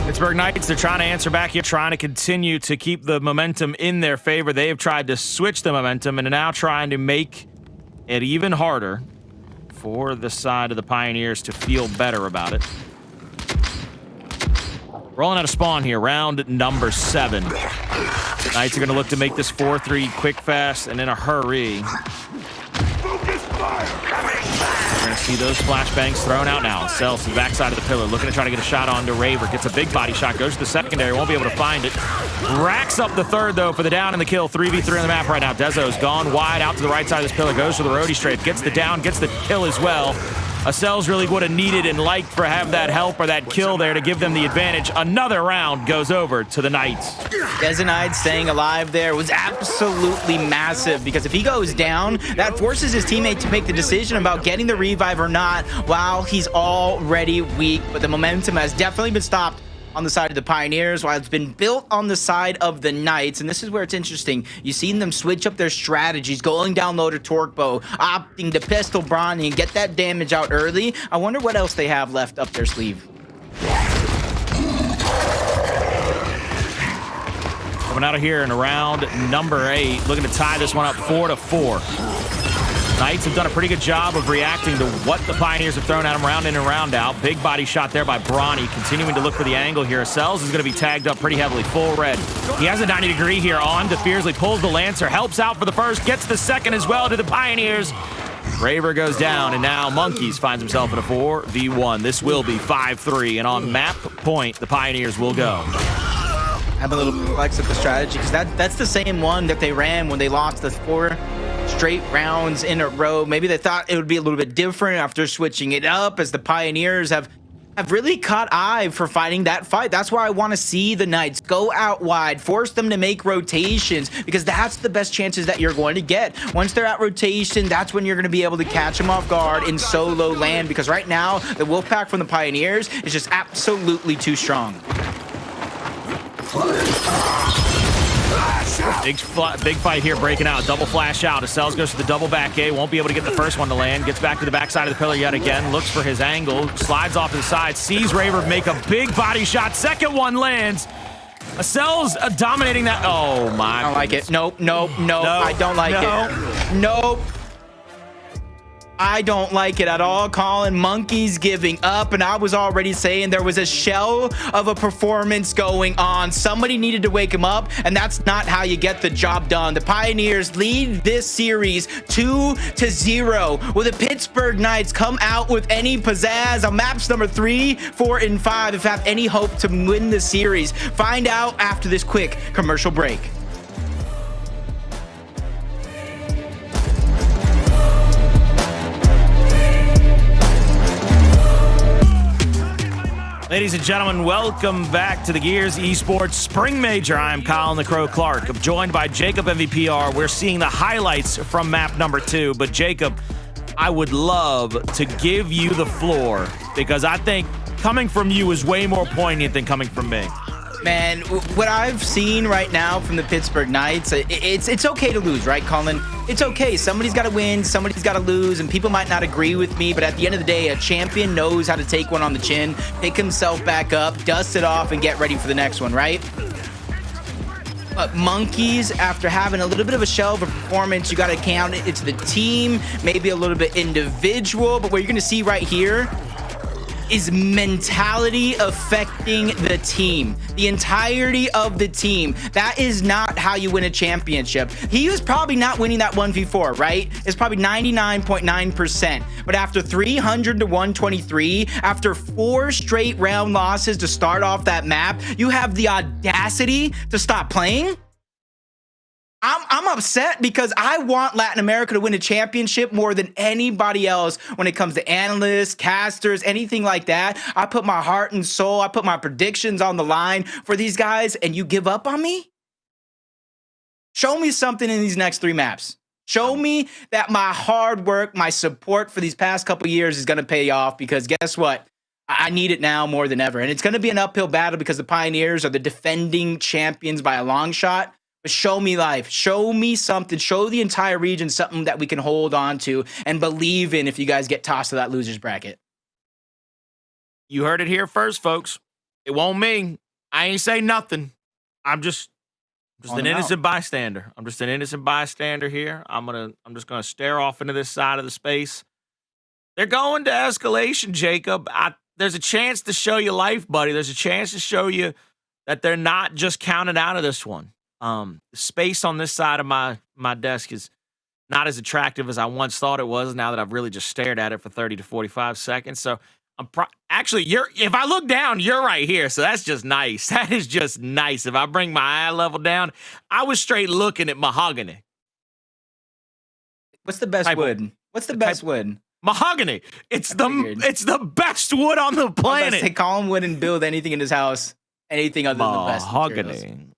Pittsburgh Knights, they're trying to answer back here, trying to continue to keep the momentum in their favor. They have tried to switch the momentum and are now trying to make it even harder for the side of the Pioneers to feel better about it. Rolling out of spawn here, round number 7. Knights are going to look to make this 4-3 quick, fast, and in a hurry. We're going to see those flashbangs thrown out now. Acells to the backside of the pillar, looking to try to get a shot onto Raver. Gets a big body shot, goes to the secondary, won't be able to find it. Racks up the third, though, for the down and the kill. 3v3 on the map right now. Dezo's gone wide out to the right side of this pillar, goes for the roadie strafe, gets the down, gets the kill as well. Acells really would have needed and liked for have that help or that kill there to give them the advantage. Another round goes over to the Knights. Dezonide staying alive there was absolutely massive, because if he goes down, that forces his teammate to make the decision about getting the revive or not while he's already weak. But the momentum has definitely been stopped on the side of the Pioneers, while it's been built on the side of the Knights. And this is where it's interesting. You've seen them switch up their strategies, going down low to Torque Bow, opting to pistol Bronny and get that damage out early. I wonder what else they have left up their sleeve. Coming out of here in round number 8, looking to tie this one up 4-4. Knights have done a pretty good job of reacting to what the Pioneers have thrown at them round in and round out. Big body shot there by Bronny, continuing to look for the angle here. Acells is going to be tagged up pretty heavily, full red. He has a 90-degree here on to Fearzly, pulls the Lancer, helps out for the first, gets the second as well to the Pioneers. Raver goes down, and now Monkyz finds himself in a 4v1. This will be 5-3, and on map point, the Pioneers will go. Have a little flex of the strategy, because that's the same one that they ran when they lost the 4 straight rounds in a row. Maybe they thought it would be a little bit different after switching it up, as the Pioneers have really caught eye for fighting that fight. That's why I want to see the Knights go out wide, force them to make rotations, because that's the best chances that you're going to get. Once they're at rotation, that's when you're going to be able to catch them off guard in solo land, because right now the Wolfpack from the Pioneers is just absolutely too strong. Big fight here breaking out. Double flash out. Acells goes to the double back A. Won't be able to get the first one to land. Gets back to the backside of the pillar yet again. Looks for his angle. Slides off to the side. Sees Raver make a big body shot. Second one lands. Acells dominating that. Oh, my. I don't like it. Nope, nope, nope. I don't like it. Nope. I don't like it at all. Colin, Monkyz giving up, and I was already saying there was a shell of a performance going on. Somebody needed to wake him up, and that's not how you get the job done. The Pioneers lead this series 2-0. Will the Pittsburgh Knights come out with any pizzazz on maps number 3, 4, and 5 if have any hope to win the series? Find out after this quick commercial break. Ladies and gentlemen, welcome back to the Gears Esports Spring Major. I am Colin the Crow Clark. I'm joined by Jacob MVPR. We're seeing the highlights from map number 2. But Jacob, I would love to give you the floor, because I think coming from you is way more poignant than coming from me. Man, what I've seen right now from the Pittsburgh Knights, it's okay to lose, right, Colin? It's okay. Somebody's got to win, somebody's got to lose, and people might not agree with me, but at the end of the day, a champion knows how to take one on the chin, pick himself back up, dust it off, and get ready for the next one, right? But Monkyz, after having a little bit of a shell of a performance, you got to count it. It's the team, maybe a little bit individual, but what you're going to see right here is mentality affecting the team, the entirety of the team. That is not how you win a championship. He was probably not winning that 1v4, right? It's probably 99.9%. But after 300 to 123, after 4 straight round losses to start off that map, you have the audacity to stop playing? I'm upset, because I want Latin America to win a championship more than anybody else when it comes to analysts, casters, anything like that. I put my heart and soul, I put my predictions on the line for these guys, and you give up on me? Show me something in these next 3 maps. Show me that my hard work, my support for these past couple years is going to pay off, because guess what? I need it now more than ever. And it's going to be an uphill battle, because the Pioneers are the defending champions by a long shot. But show me life. Show me something. Show the entire region something that we can hold on to and believe in if you guys get tossed to that loser's bracket. You heard it here first, folks. It won't me. I ain't say nothing. I'm just an innocent bystander. I'm just an innocent bystander here. I'm just gonna stare off into this side of the space. They're going to escalation, Jacob. There's a chance to show you life, buddy. There's a chance to show you that they're not just counted out of this one. The space on this side of my desk is not as attractive as I once thought it was. Now that I've really just stared at it for 30 to 45 seconds, so actually, if I look down, you're right here, so that's just nice. That is just nice. If I bring my eye level down, I was straight looking at mahogany. What's the best wood? What's the best wood? Mahogany. It's the best wood on the planet. Say Colin wouldn't build anything in his house, anything other than the best mahogany.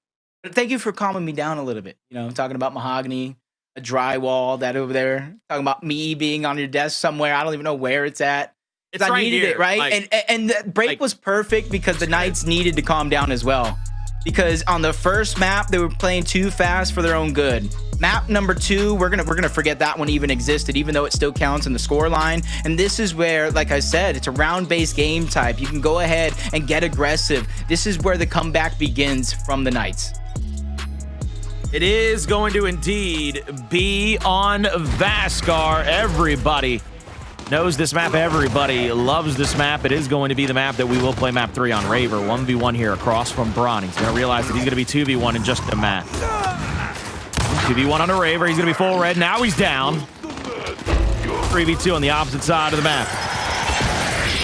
But thank you for calming me down a little bit. You know, talking about mahogany, a drywall, that over there. Talking about me being on your desk somewhere. I don't even know where it's at. It's I right needed here. it, right? Like, and the break was perfect because the Knights needed to calm down as well. Because on the first map, they were playing too fast for their own good. Map number 2, we're gonna forget that one even existed, even though it still counts in the score line. And this is where, like I said, it's a round-based game type. You can go ahead and get aggressive. This is where the comeback begins from the Knights. It is going to indeed be on Vasgar. Everybody knows this map. Everybody loves this map. It is going to be the map that we will play map 3 on Raver. 1v1 here across from Bronny. He's going to realize that he's going to be 2v1 in just a map. 2v1 on a Raver. He's going to be full red. Now he's down. 3v2 on the opposite side of the map.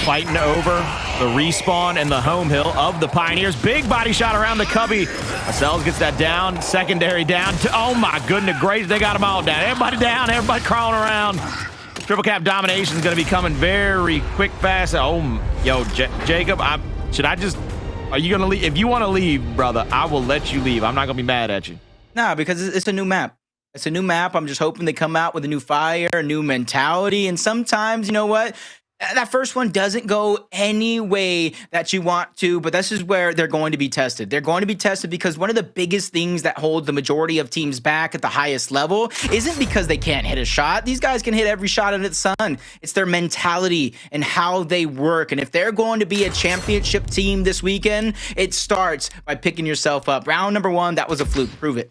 Fighting over the respawn and the home hill of the Pioneers. Big body shot around the cubby. Acells gets that down. Secondary down. Oh my goodness gracious. They got them all down. Everybody down. Everybody crawling around. Triple cap domination is going to be coming very quick, fast. Oh, yo, Jacob, should I just, are you going to leave? If you want to leave, brother, I will let you leave. I'm not going to be mad at you. Nah, because it's a new map. It's a new map. I'm just hoping they come out with a new fire, a new mentality. And sometimes, you know what? That first one doesn't go any way that you want to, but this is where they're going to be tested. They're going to be tested because one of the biggest things that hold the majority of teams back at the highest level isn't because they can't hit a shot. These guys can hit every shot under the sun. It's their mentality and how they work. And if they're going to be a championship team this weekend, it starts by picking yourself up. Round number 1, that was a fluke. Prove it.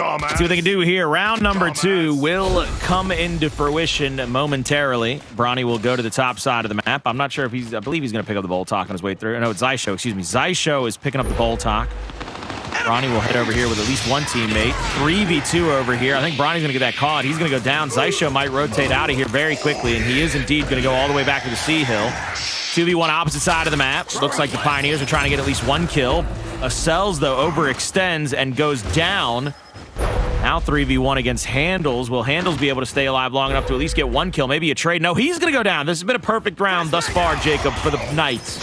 Let's see what they can do here. Round number 2 will come into fruition momentarily. Bronny will go to the top side of the map. I'm not sure if I believe he's going to pick up the bolt talk on his way through. No, it's Xysho, excuse me. Xysho is picking up the bolt talk. Bronny will head over here with at least one teammate. 3v2 over here. I think Bronny's going to get that caught. He's going to go down. Xysho might rotate out of here very quickly, and he is indeed going to go all the way back to the C hill. 2v1 opposite side of the map. Looks like the Pioneers are trying to get at least one kill. Acells, though, overextends and goes down. Now 3v1 against Hndles. Will Hndles be able to stay alive long enough to at least get one kill? Maybe a trade. No, he's going to go down. This has been a perfect round thus far, Jacob, for the Knights.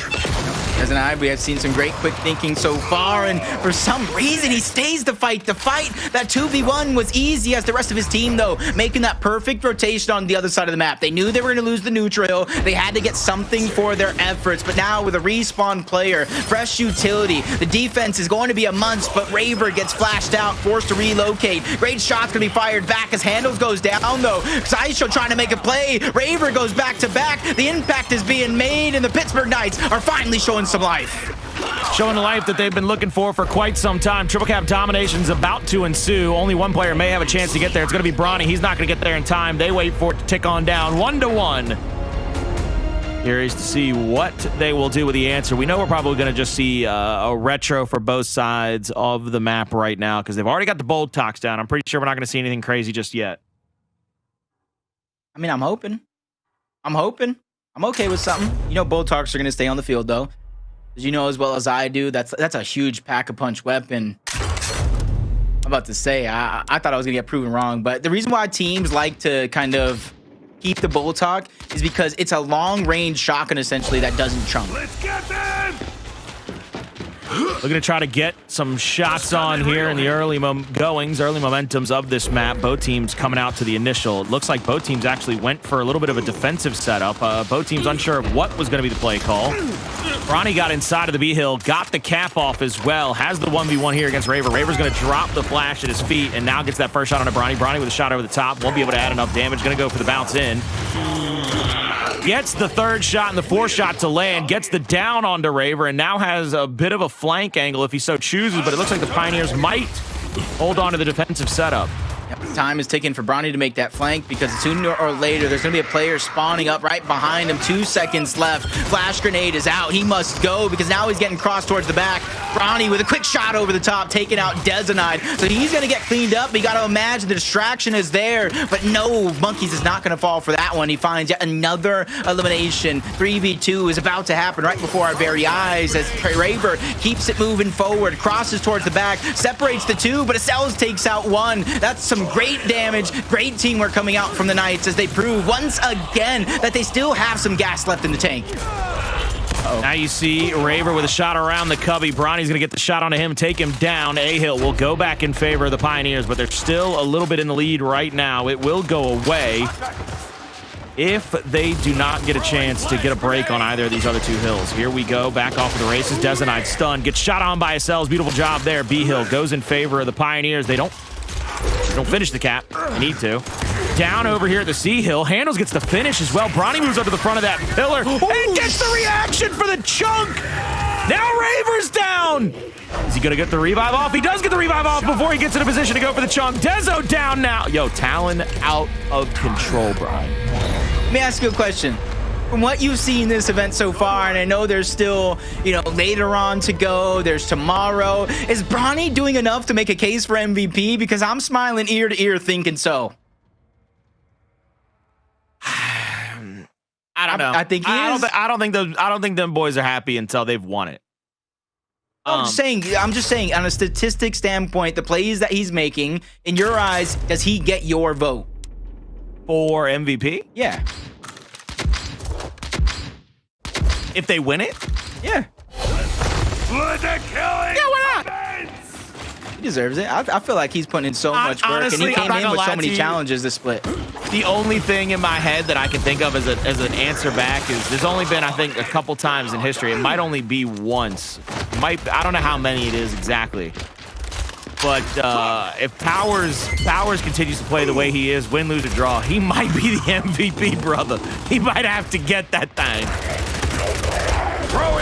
Dezonide, we have seen some great quick thinking so far, and for some reason he stays to fight. The fight, that 2v1 was easy as the rest of his team, though, making that perfect rotation on the other side of the map. They knew they were going to lose the neutral. They had to get something for their efforts, but now with a respawn player, fresh utility, the defense is going to be a month, but Raver gets flashed out, forced to relocate. Great shot's going to be fired back as Hndles goes down, though. Xysho trying to make a play. Raver goes back to back. The impact is being made, and the Pittsburgh Knights are finally showing some life. Showing the life that they've been looking for quite some time. Triple cap domination's about to ensue. Only one player may have a chance to get there. It's going to be Bronny. He's not going to get there in time. They wait for it to tick on down. 1-1. Curious to see what they will do with the answer. We know we're probably going to just see a retro for both sides of the map right now because they've already got the bold talks down. I'm pretty sure we're not going to see anything crazy just yet. I mean, I'm hoping. I'm okay with something. You know, bold talks are going to stay on the field, though. As you know as well as I do, that's a huge pack-a-punch weapon. I'm about to say, I thought I was going to get proven wrong, but the reason why teams like to kind of keep the bolt talk is because it's a long-range shotgun, essentially, that doesn't chunk. Let's get them! Looking to try to get some shots on here in the early momentums of this map. Both teams coming out to the initial. It looks like both teams actually went for a little bit of a defensive setup. Both teams unsure of what was going to be the play call. Bronny got inside of the B hill, got the cap off as well, has the 1v1 here against Raver. Raver's going to drop the flash at his feet and now gets that first shot on a Bronny. Bronny with a shot over the top, won't be able to add enough damage. Going to go for the bounce in. Gets the third shot and the fourth shot to land, gets the down onto Raver, and now has a bit of a flank angle if he so chooses, but it looks like the Pioneers might hold on to the defensive setup. Time is ticking for Bronny to make that flank because sooner or later there's going to be a player spawning up right behind him. 2 seconds left. Flash grenade is out. He must go because now he's getting crossed towards the back. Bronny with a quick shot over the top, taking out Dezonide. So he's going to get cleaned up. But you got to imagine the distraction is there. But no, Monkyz is not going to fall for that one. He finds yet another elimination. 3v2 is about to happen right before our very eyes as Raver keeps it moving forward, crosses towards the back, separates the two, but Acells takes out one. That's some great damage, great teamwork coming out from the Knights as they prove once again that they still have some gas left in the tank. Now you see Raver with a shot around the cubby. Bronny's gonna get the shot onto him, take him down. A-Hill will go back in favor of the Pioneers, but they're still a little bit in the lead right now. It will go away if they do not get a chance to get a break on either of these other two hills. Here we go, back off of the races. Dezonide stunned, gets shot on by Acells. Beautiful job there. B-Hill goes in favor of the Pioneers. They don't finish the cap. They need to. Down over here at the C hill. Hndles gets the finish as well. Bronny moves up to the front of that pillar and gets the reaction for the chunk. Now Raver's down. Is he going to get the revive off? He does get the revive off before he gets in a position to go for the chunk. Dezo down now. Yo, Talon out of control, Brian. Let me ask you a question. From what you've seen this event so far, and I know there's still, later on to go, there's tomorrow, is Bronny doing enough to make a case for MVP? Because I'm smiling ear to ear thinking so. I don't know. I think he is. I don't think them boys are happy until they've won it. I'm just saying, on a statistic standpoint, the plays that he's making, in your eyes, does he get your vote? For MVP? Yeah. If they win it? Yeah. Let the killing. Yeah, why not? He deserves it. I feel like he's putting in so much work, honestly, and he came in with so many you. challenges this split. The only thing in my head that I can think of as an answer back is there's only been, I think, a couple times in history. It might only be once. I don't know how many it is exactly. But if Powers continues to play the way he is, win, lose, or draw, he might be the MVP, brother. He might have to get that thing.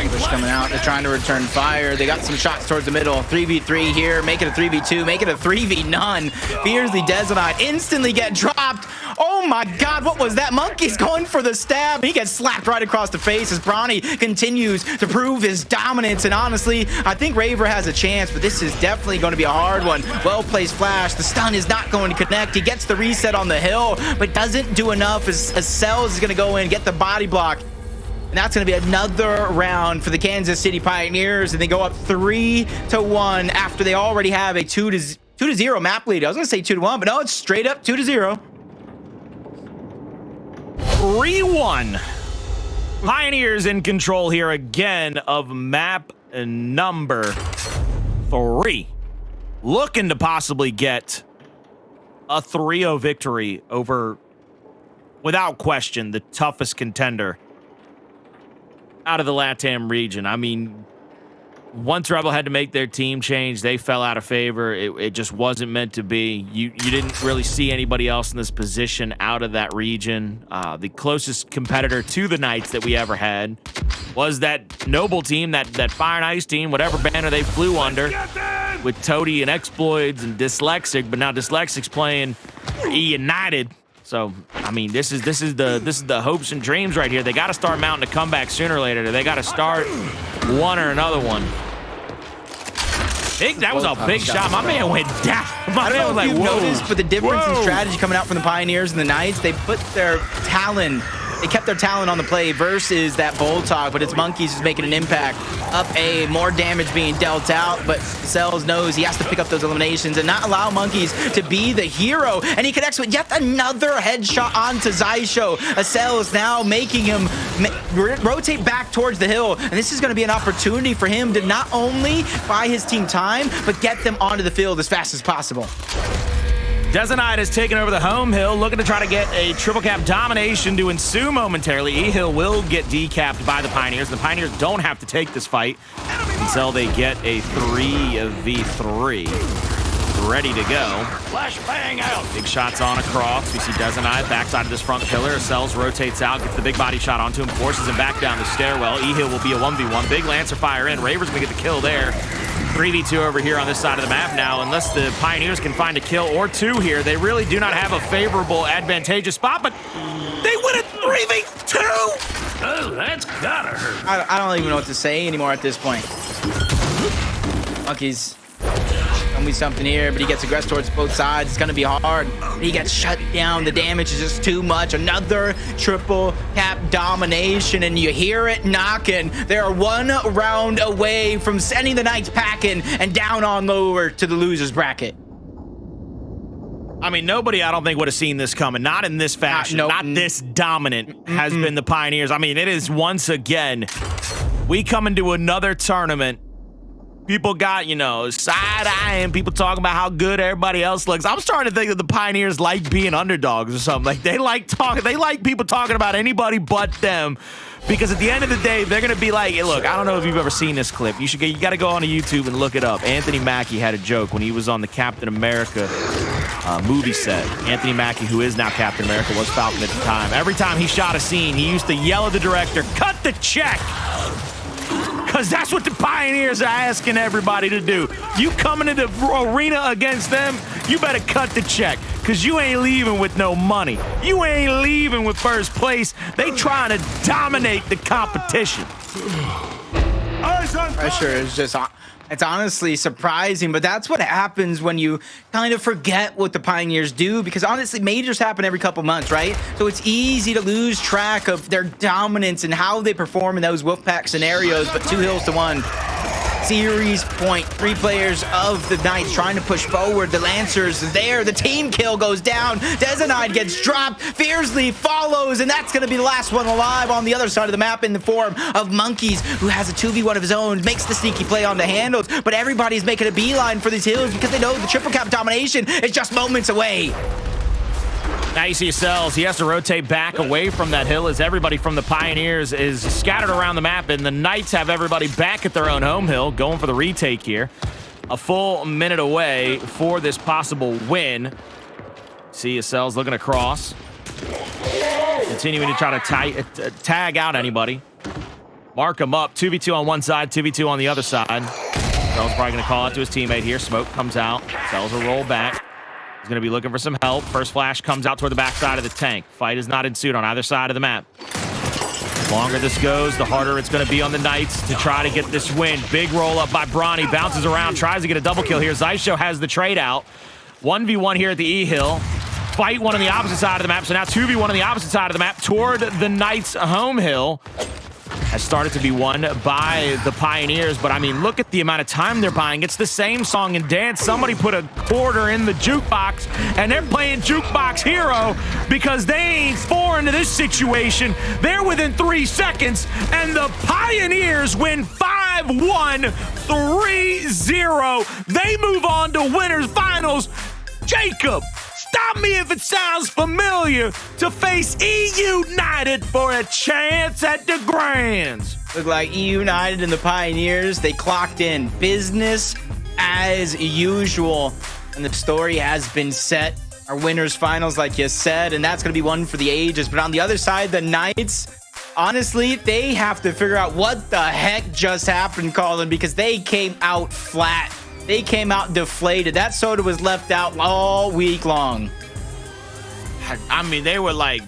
Push coming out. They're trying to return fire. They got some shots towards the middle. 3v3 here. Make it a 3v2. Make it a 3v none. Fearzly Dezonide instantly get dropped. Oh my God, what was that? Monkyz going for the stab. He gets slapped right across the face as Bronny continues to prove his dominance. And honestly, I think Raver has a chance, but this is definitely going to be a hard one. Well-placed flash. The stun is not going to connect. He gets the reset on the hill, but doesn't do enough as Acells is going to go in and get the body block. And that's going to be another round for the Kansas City Pioneers, and they go up 3-1 after they already have a 2-0 map lead. I was going to say 2-1, but no, it's straight up 2-0. 3-1. Pioneers in control here again of map number 3. Looking to possibly get a 3-0 victory over, without question, the toughest contender out of the LATAM region. I mean, once Rebel had to make their team change, they fell out of favor. It just wasn't meant to be. You didn't really see anybody else in this position out of that region. The closest competitor to the Knights that we ever had was that Noble team, that Fire and Ice team, whatever banner they flew under, with Toady and Exploits and Dyslexic, but now Dyslexic's playing E United. So, I mean, this is the hopes and dreams right here. They got to start mounting a comeback sooner or later. They got to start one or another one. That was a big shot. My man went down. My man was like, whoa. Noticed, but the difference in strategy coming out from the Pioneers and the Knights, they put their Talon They kept their talent on the play versus that Boltog, but it's Monkyz who's making an impact. Up A, more damage being dealt out, but Acells knows he has to pick up those eliminations and not allow Monkyz to be the hero. And he connects with yet another headshot onto Xysho. Acells now making him rotate back towards the hill. And this is going to be an opportunity for him to not only buy his team time, but get them onto the field as fast as possible. Dezonide has taken over the home hill, looking to try to get a triple cap domination to ensue momentarily. E-Hill will get decapped by the Pioneers. The Pioneers don't have to take this fight until they get a 3v3 ready to go. Flashbang out. Big shots on across. We see Dezonide backside of this front pillar. Acells rotates out, gets the big body shot onto him, forces him back down the stairwell. E-Hill will be a 1v1. Big Lancer fire in. Raver's gonna get the kill there. 3v2 over here on this side of the map now. Unless the Pioneers can find a kill or two here, they really do not have a favorable, advantageous spot, but they win a 3v2! Oh, that's gotta hurt. I don't even know what to say anymore at this point. Monkyz. Gonna be something here, but he gets aggressive towards both sides. It's gonna be hard. He gets shut down. The damage is just too much. Another triple cap domination, and you hear it knocking. They're one round away from sending the Knights packing and down on lower to the losers bracket. I mean, nobody, I don't think, would have seen this coming. Not in this fashion. Nope. Not this dominant has been the Pioneers. I mean, it is once again, we come into another tournament. People got, you know, side-eyeing, people talking about how good everybody else looks. I'm starting to think that the Pioneers like being underdogs or something. Like, they like people talking about anybody but them. Because at the end of the day, they're going to be like, hey, look, I don't know if you've ever seen this clip. You got to go on to YouTube and look it up. Anthony Mackie had a joke when he was on the Captain America movie set. Anthony Mackie, who is now Captain America, was Falcon at the time. Every time he shot a scene, he used to yell at the director, cut the check! Because that's what the Pioneers are asking everybody to do. You coming into the arena against them, you better cut the check. Because you ain't leaving with no money. You ain't leaving with first place. They trying to dominate the competition. Pressure is just, it's honestly surprising, but that's what happens when you kind of forget what the Pioneers do, because honestly, majors happen every couple months, right? So it's easy to lose track of their dominance and how they perform in those Wolfpack scenarios, but 2 hills to 1. Series point. 3 players of the Knights trying to push forward. The Lancers there. The team kill goes down. Dezonide gets dropped. Fearzly follows, and that's going to be the last one alive on the other side of the map in the form of Monkyz, who has a 2v1 of his own, makes the sneaky play on the Hndles, but everybody's making a beeline for these hills because they know the triple cap domination is just moments away. Now you see Acells. He has to rotate back away from that hill as everybody from the Pioneers is scattered around the map, and the Knights have everybody back at their own home hill, going for the retake here. A full minute away for this possible win. See Acells looking across. Continuing to try to tag out anybody. Mark him up. 2v2 on one side, 2v2 on the other side. Acells probably going to call out to his teammate here. Smoke comes out. Acells will roll back. He's going to be looking for some help. First flash comes out toward the backside of the tank. Fight is not ensued on either side of the map. The longer this goes, the harder it's going to be on the Knights to try to get this win. Big roll up by Bronny. Bounces around, tries to get a double kill here. Xysho has the trade out. 1v1 here at the E-Hill. Fight one on the opposite side of the map. So now 2v1 on the opposite side of the map toward the Knights' home hill. Has started to be won by the Pioneers, but I mean, look at the amount of time they're buying. It's the same song and dance. Somebody put a quarter in the jukebox, and they're playing Jukebox Hero because they ain't foreign to this situation. They're within 3 seconds, and the Pioneers win 5-1, 3-0. They move on to winners finals. Jacob, stop me if it sounds familiar, to face E-United for a chance at the Grands. Look like E-United and the Pioneers, they clocked in business as usual. And the story has been set. Our winners finals, like you said, and that's going to be one for the ages. But on the other side, the Knights, honestly, they have to figure out what the heck just happened, Colin, because they came out flat. They came out deflated. That soda was left out all week long. I mean, they were like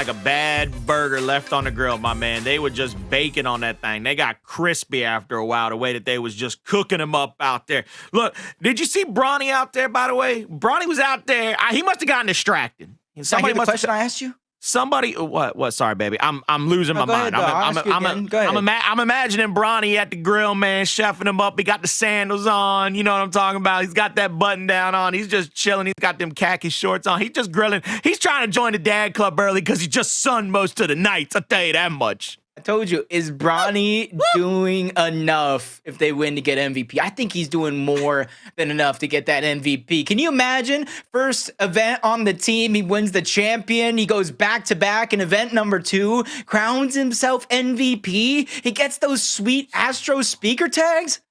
a bad burger left on the grill, my man. They were just baking on that thing. They got crispy after a while, the way that they was just cooking them up out there. Look, did you see Bronny out there, by the way? Bronny was out there. He must have gotten distracted. Somebody, the question I asked you? Somebody, what? Sorry, baby. I'm losing my mind. I'm imagining Bronny at the grill, man, chefing him up. He got the sandals on. You know what I'm talking about? He's got that button down on. He's just chilling. He's got them khaki shorts on. He's just grilling. He's trying to join the dad club early because he just sunned most of the nights. I'll tell you that much. I told you, is Bronny doing enough if they win to get MVP? I think he's doing more than enough to get that MVP. Can you imagine? First event on the team, he wins the champion. He goes back-to-back in event number 2, crowns himself MVP. He gets those sweet Astro speaker tags.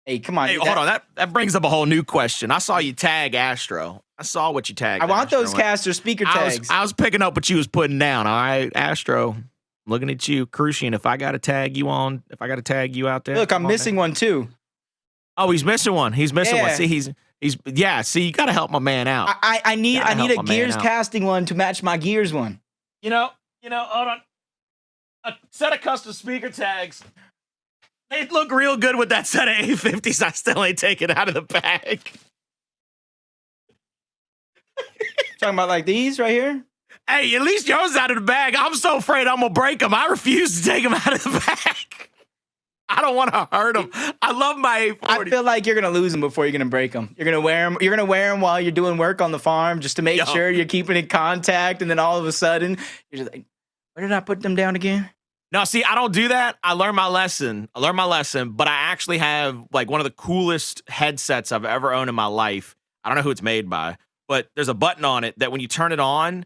Hey, come on. Hey, hold on. That brings up a whole new question. I saw you tag Astro. I saw what you tagged. I want those caster speaker tags. I was picking up what you was putting down. All right, Astro. Looking at you, Crucian. If I got to tag you out there. Look, I'm missing one too. Oh, he's missing one. He's missing one. See, he's See, you got to help my man out. I need a Gears casting one to match my Gears one. You know. Hold on. A set of custom speaker tags. They look real good with that set of A50s. I still ain't taken out of the bag. Talking about like these right here. Hey, at least yours out of the bag. I'm so afraid I'm going to break them. I refuse to take them out of the bag. I don't want to hurt them. I love my A40. I feel like you're going to lose them before you're going to break them. You're going to wear them. You're going to wear them while you're doing work on the farm just to make sure you're keeping in contact. And then all of a sudden, you're just like, where did I put them down again? No, see, I don't do that. I learned my lesson. But I actually have like one of the coolest headsets I've ever owned in my life. I don't know who it's made by, but there's a button on it that when you turn it on,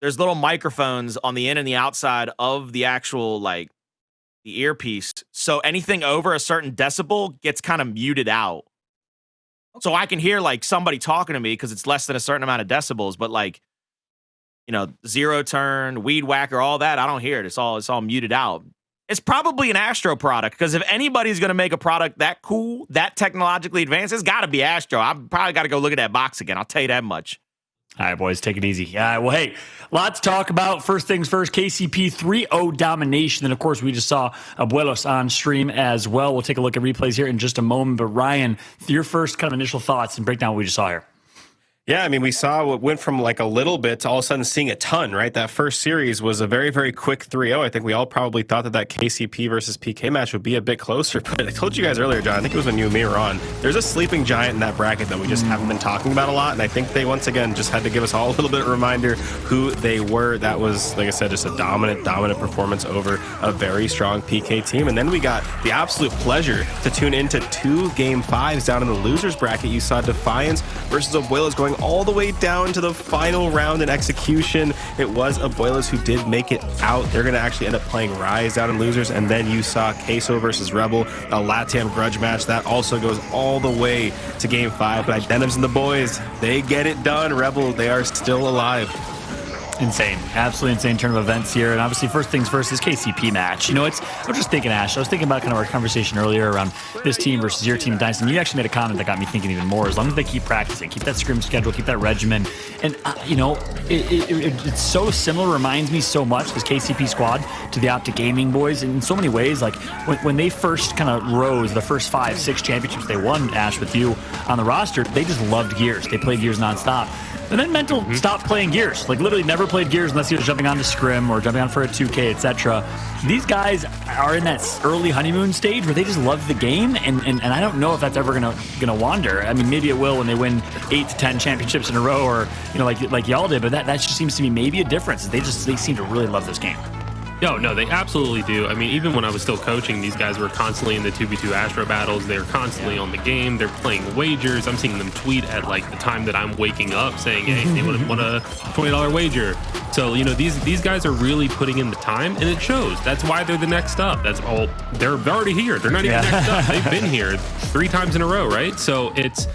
there's little microphones on the in and the outside of the actual, like, the earpiece. So anything over a certain decibel gets kind of muted out. So I can hear, like, somebody talking to me because it's less than a certain amount of decibels. But, like, zero turn, weed whacker, all that, I don't hear it. It's all muted out. It's probably an Astro product because if anybody's going to make a product that cool, that technologically advanced, it's got to be Astro. I've probably got to go look at that box again. I'll tell you that much. All right, boys, take it easy. All right, well, hey, lots to talk about. First things first, KCP 3-0 domination. And, of course, we just saw Abuelos on stream as well. We'll take a look at replays here in just a moment. But, Ryan, your first kind of initial thoughts and break down what we just saw here. Yeah, I mean, we saw what went from like a little bit to all of a sudden seeing a ton, right? That first series was a very, very quick 3-0. I think we all probably thought that KCP versus PK match would be a bit closer. But I told you guys earlier, John, I think it was when you and me were on, there's a sleeping giant in that bracket that we just haven't been talking about a lot. And I think they, once again, just had to give us all a little bit of a reminder who they were. That was, like I said, just a dominant performance over a very strong PK team. And then we got the absolute pleasure to tune into 2 Game 5s down in the losers bracket. You saw Defiance versus Abuelos going all the way down to the final round in execution. It was Abuelos who did make it out. They're going to actually end up playing Rise down in losers. And then you saw Queso versus Rebel, a LATAM grudge match. That also goes all the way to Game 5. But Denims and the boys, they get it done. Rebel, they are still alive. Insane. Absolutely insane turn of events here. And obviously, first things first, this KCP match. I was just thinking, Ash, I was thinking about kind of our conversation earlier around this team versus your team, Dynasty. And you actually made a comment that got me thinking even more. As long as they keep practicing, keep that scrim schedule, keep that regimen. And, it's so similar, reminds me so much, this KCP squad, to the Optic Gaming boys in so many ways. Like, when they first kind of rose, the first 5-6 championships they won, Ash, with you on the roster, they just loved Gears. They played Gears nonstop. And then Mental stopped playing Gears. Like, literally never played Gears unless he was jumping on to Scrim or jumping on for a 2K, etc. These guys are in that early honeymoon stage where they just love the game, and I don't know if that's ever gonna wander. I mean, maybe it will when they win 8 to 10 championships in a row, or like y'all did. But that just seems to me maybe a difference. They seem to really love this game. No, they absolutely do. I mean, even when I was still coaching, these guys were constantly in the 2v2 Astro battles. They're constantly on the game. They're playing wagers. I'm seeing them tweet at like the time that I'm waking up saying, hey, they want a $20 wager. So, these guys are really putting in the time, and it shows. That's why they're the next up. That's all. They're already here. They're not even next up. They've been here 3 times in a row, right? So it's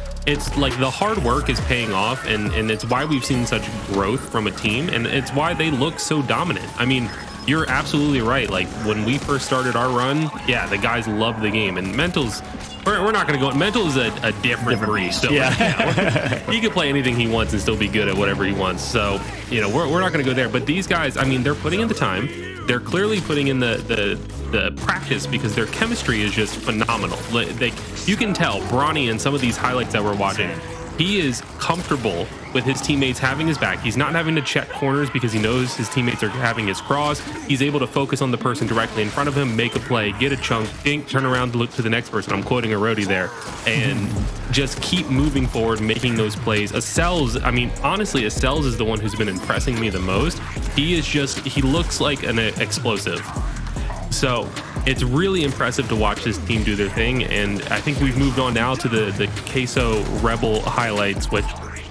like the hard work is paying off, and it's why we've seen such growth from a team, and it's why they look so dominant. I mean, you're absolutely right. Like, when we first started our run, the guys love the game. And Mental's, we're not going to go. Mental is a different breed. So, he can play anything he wants and still be good at whatever he wants. So, we're not going to go there. But these guys, I mean, they're putting in the time. They're clearly putting in the practice because their chemistry is just phenomenal. You can tell Bronny and some of these highlights that we're watching. he is comfortable with his teammates having his back. He's not having to check corners because he knows his teammates are having his cross. He's able to focus on the person directly in front of him, make a play, get a chunk, think, turn around, look to the next person. I'm quoting a roadie there. And just keep moving forward, making those plays. Acells, I mean, honestly, Acells is the one who's been impressing me the most. He looks like an explosive. So it's really impressive to watch this team do their thing. And I think we've moved on now to the Xysho Rebel highlights, which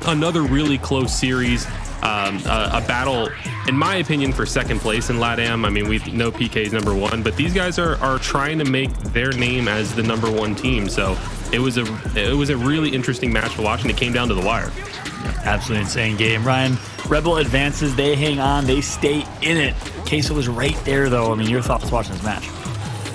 another really close series, a battle, in my opinion, for second place in LATAM. I mean, we know PK's number one, but these guys are trying to make their name as the number one team. So it was a really interesting match to watch, and it came down to the wire. Absolutely insane game. Ryan, Rebel advances, they hang on, they stay in it. Xysho was right there, though. I mean, your thoughts watching this match?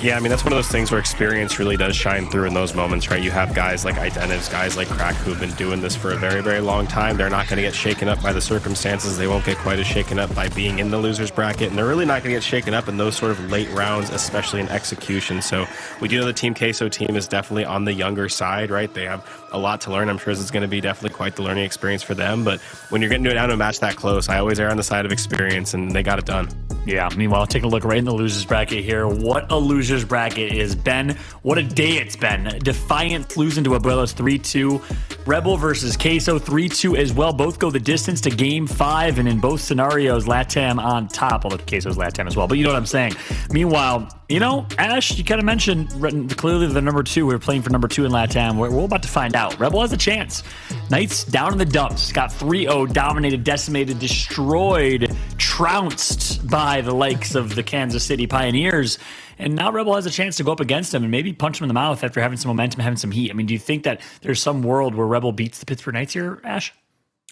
Yeah, I mean, that's one of those things where experience really does shine through in those moments, right? You have guys like Hndles, guys like Crack, who have been doing this for a very, very long time. They're not going to get shaken up by the circumstances. They won't get quite as shaken up by being in the loser's bracket, and they're really not going to get shaken up in those sort of late rounds, especially in execution. So we do know the Team Xysho team is definitely on the younger side, right? They have a lot to learn. I'm sure this is going to be definitely quite the learning experience for them, but when you're getting down to a match that close, I always err on the side of experience, and they got it done. Yeah, meanwhile, take a look right in the loser's bracket here. What a loser's bracket it has been. What a day it's been. Defiant losing to Abuelos 3-2. Rebel versus Xysho 3-2 as well. Both go the distance to game 5, and in both scenarios, LATAM on top. Although Xyso's LATAM as well, but you know what I'm saying. Meanwhile, you know, Ash, you kind of mentioned clearly the number 2. We're playing for number 2 in LATAM. We're about to find out. Rebel has a chance. Knights down in the dumps. Got 3-0, dominated, decimated, destroyed, trounced by the likes of the Kansas City Pioneers. And now Rebel has a chance to go up against them and maybe punch them in the mouth after having some momentum, having some heat. I mean, do you think that there's some world where Rebel beats the Pittsburgh Knights here, Ash?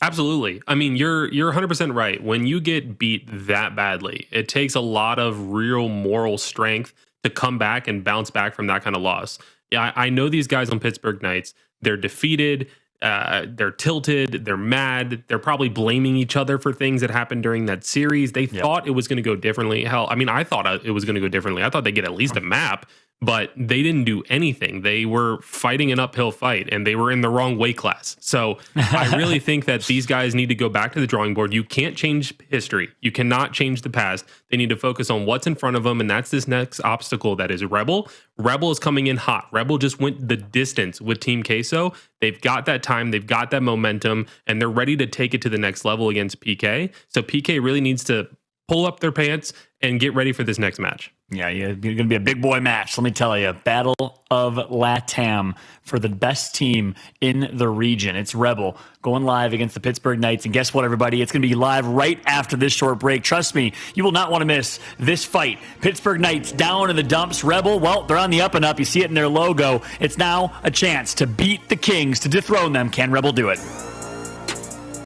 Absolutely. I mean, you're 100% right. When you get beat that badly, it takes a lot of real moral strength to come back and bounce back from that kind of loss. Yeah, I know these guys on Pittsburgh Knights. They're defeated. They're tilted. They're mad. They're probably blaming each other for things that happened during that series. They thought it was going to go differently. Hell, I mean, I thought it was going to go differently. I thought they'd get at least a map, but they didn't do anything. They were fighting an uphill fight, and they were in the wrong weight class. So I really think that these guys need to go back to the drawing board. You can't change history. You cannot change the past. They need to focus on what's in front of them, and that's this next obstacle that is Rebel. Rebel is coming in hot. Rebel just went the distance with Team Xysho. They've got that time. They've got that momentum, and they're ready to take it to the next level against PK. So PK really needs to pull up their pants and get ready for this next match. Yeah, it's going to be a big boy match. Let me tell you, Battle of LATAM for the best team in the region. It's Rebel going live against the Pittsburgh Knights. And guess what, everybody? It's going to be live right after this short break. Trust me, you will not want to miss this fight. Pittsburgh Knights down in the dumps. Rebel, well, they're on the up and up. You see it in their logo. It's now a chance to beat the Kings, to dethrone them. Can Rebel do it?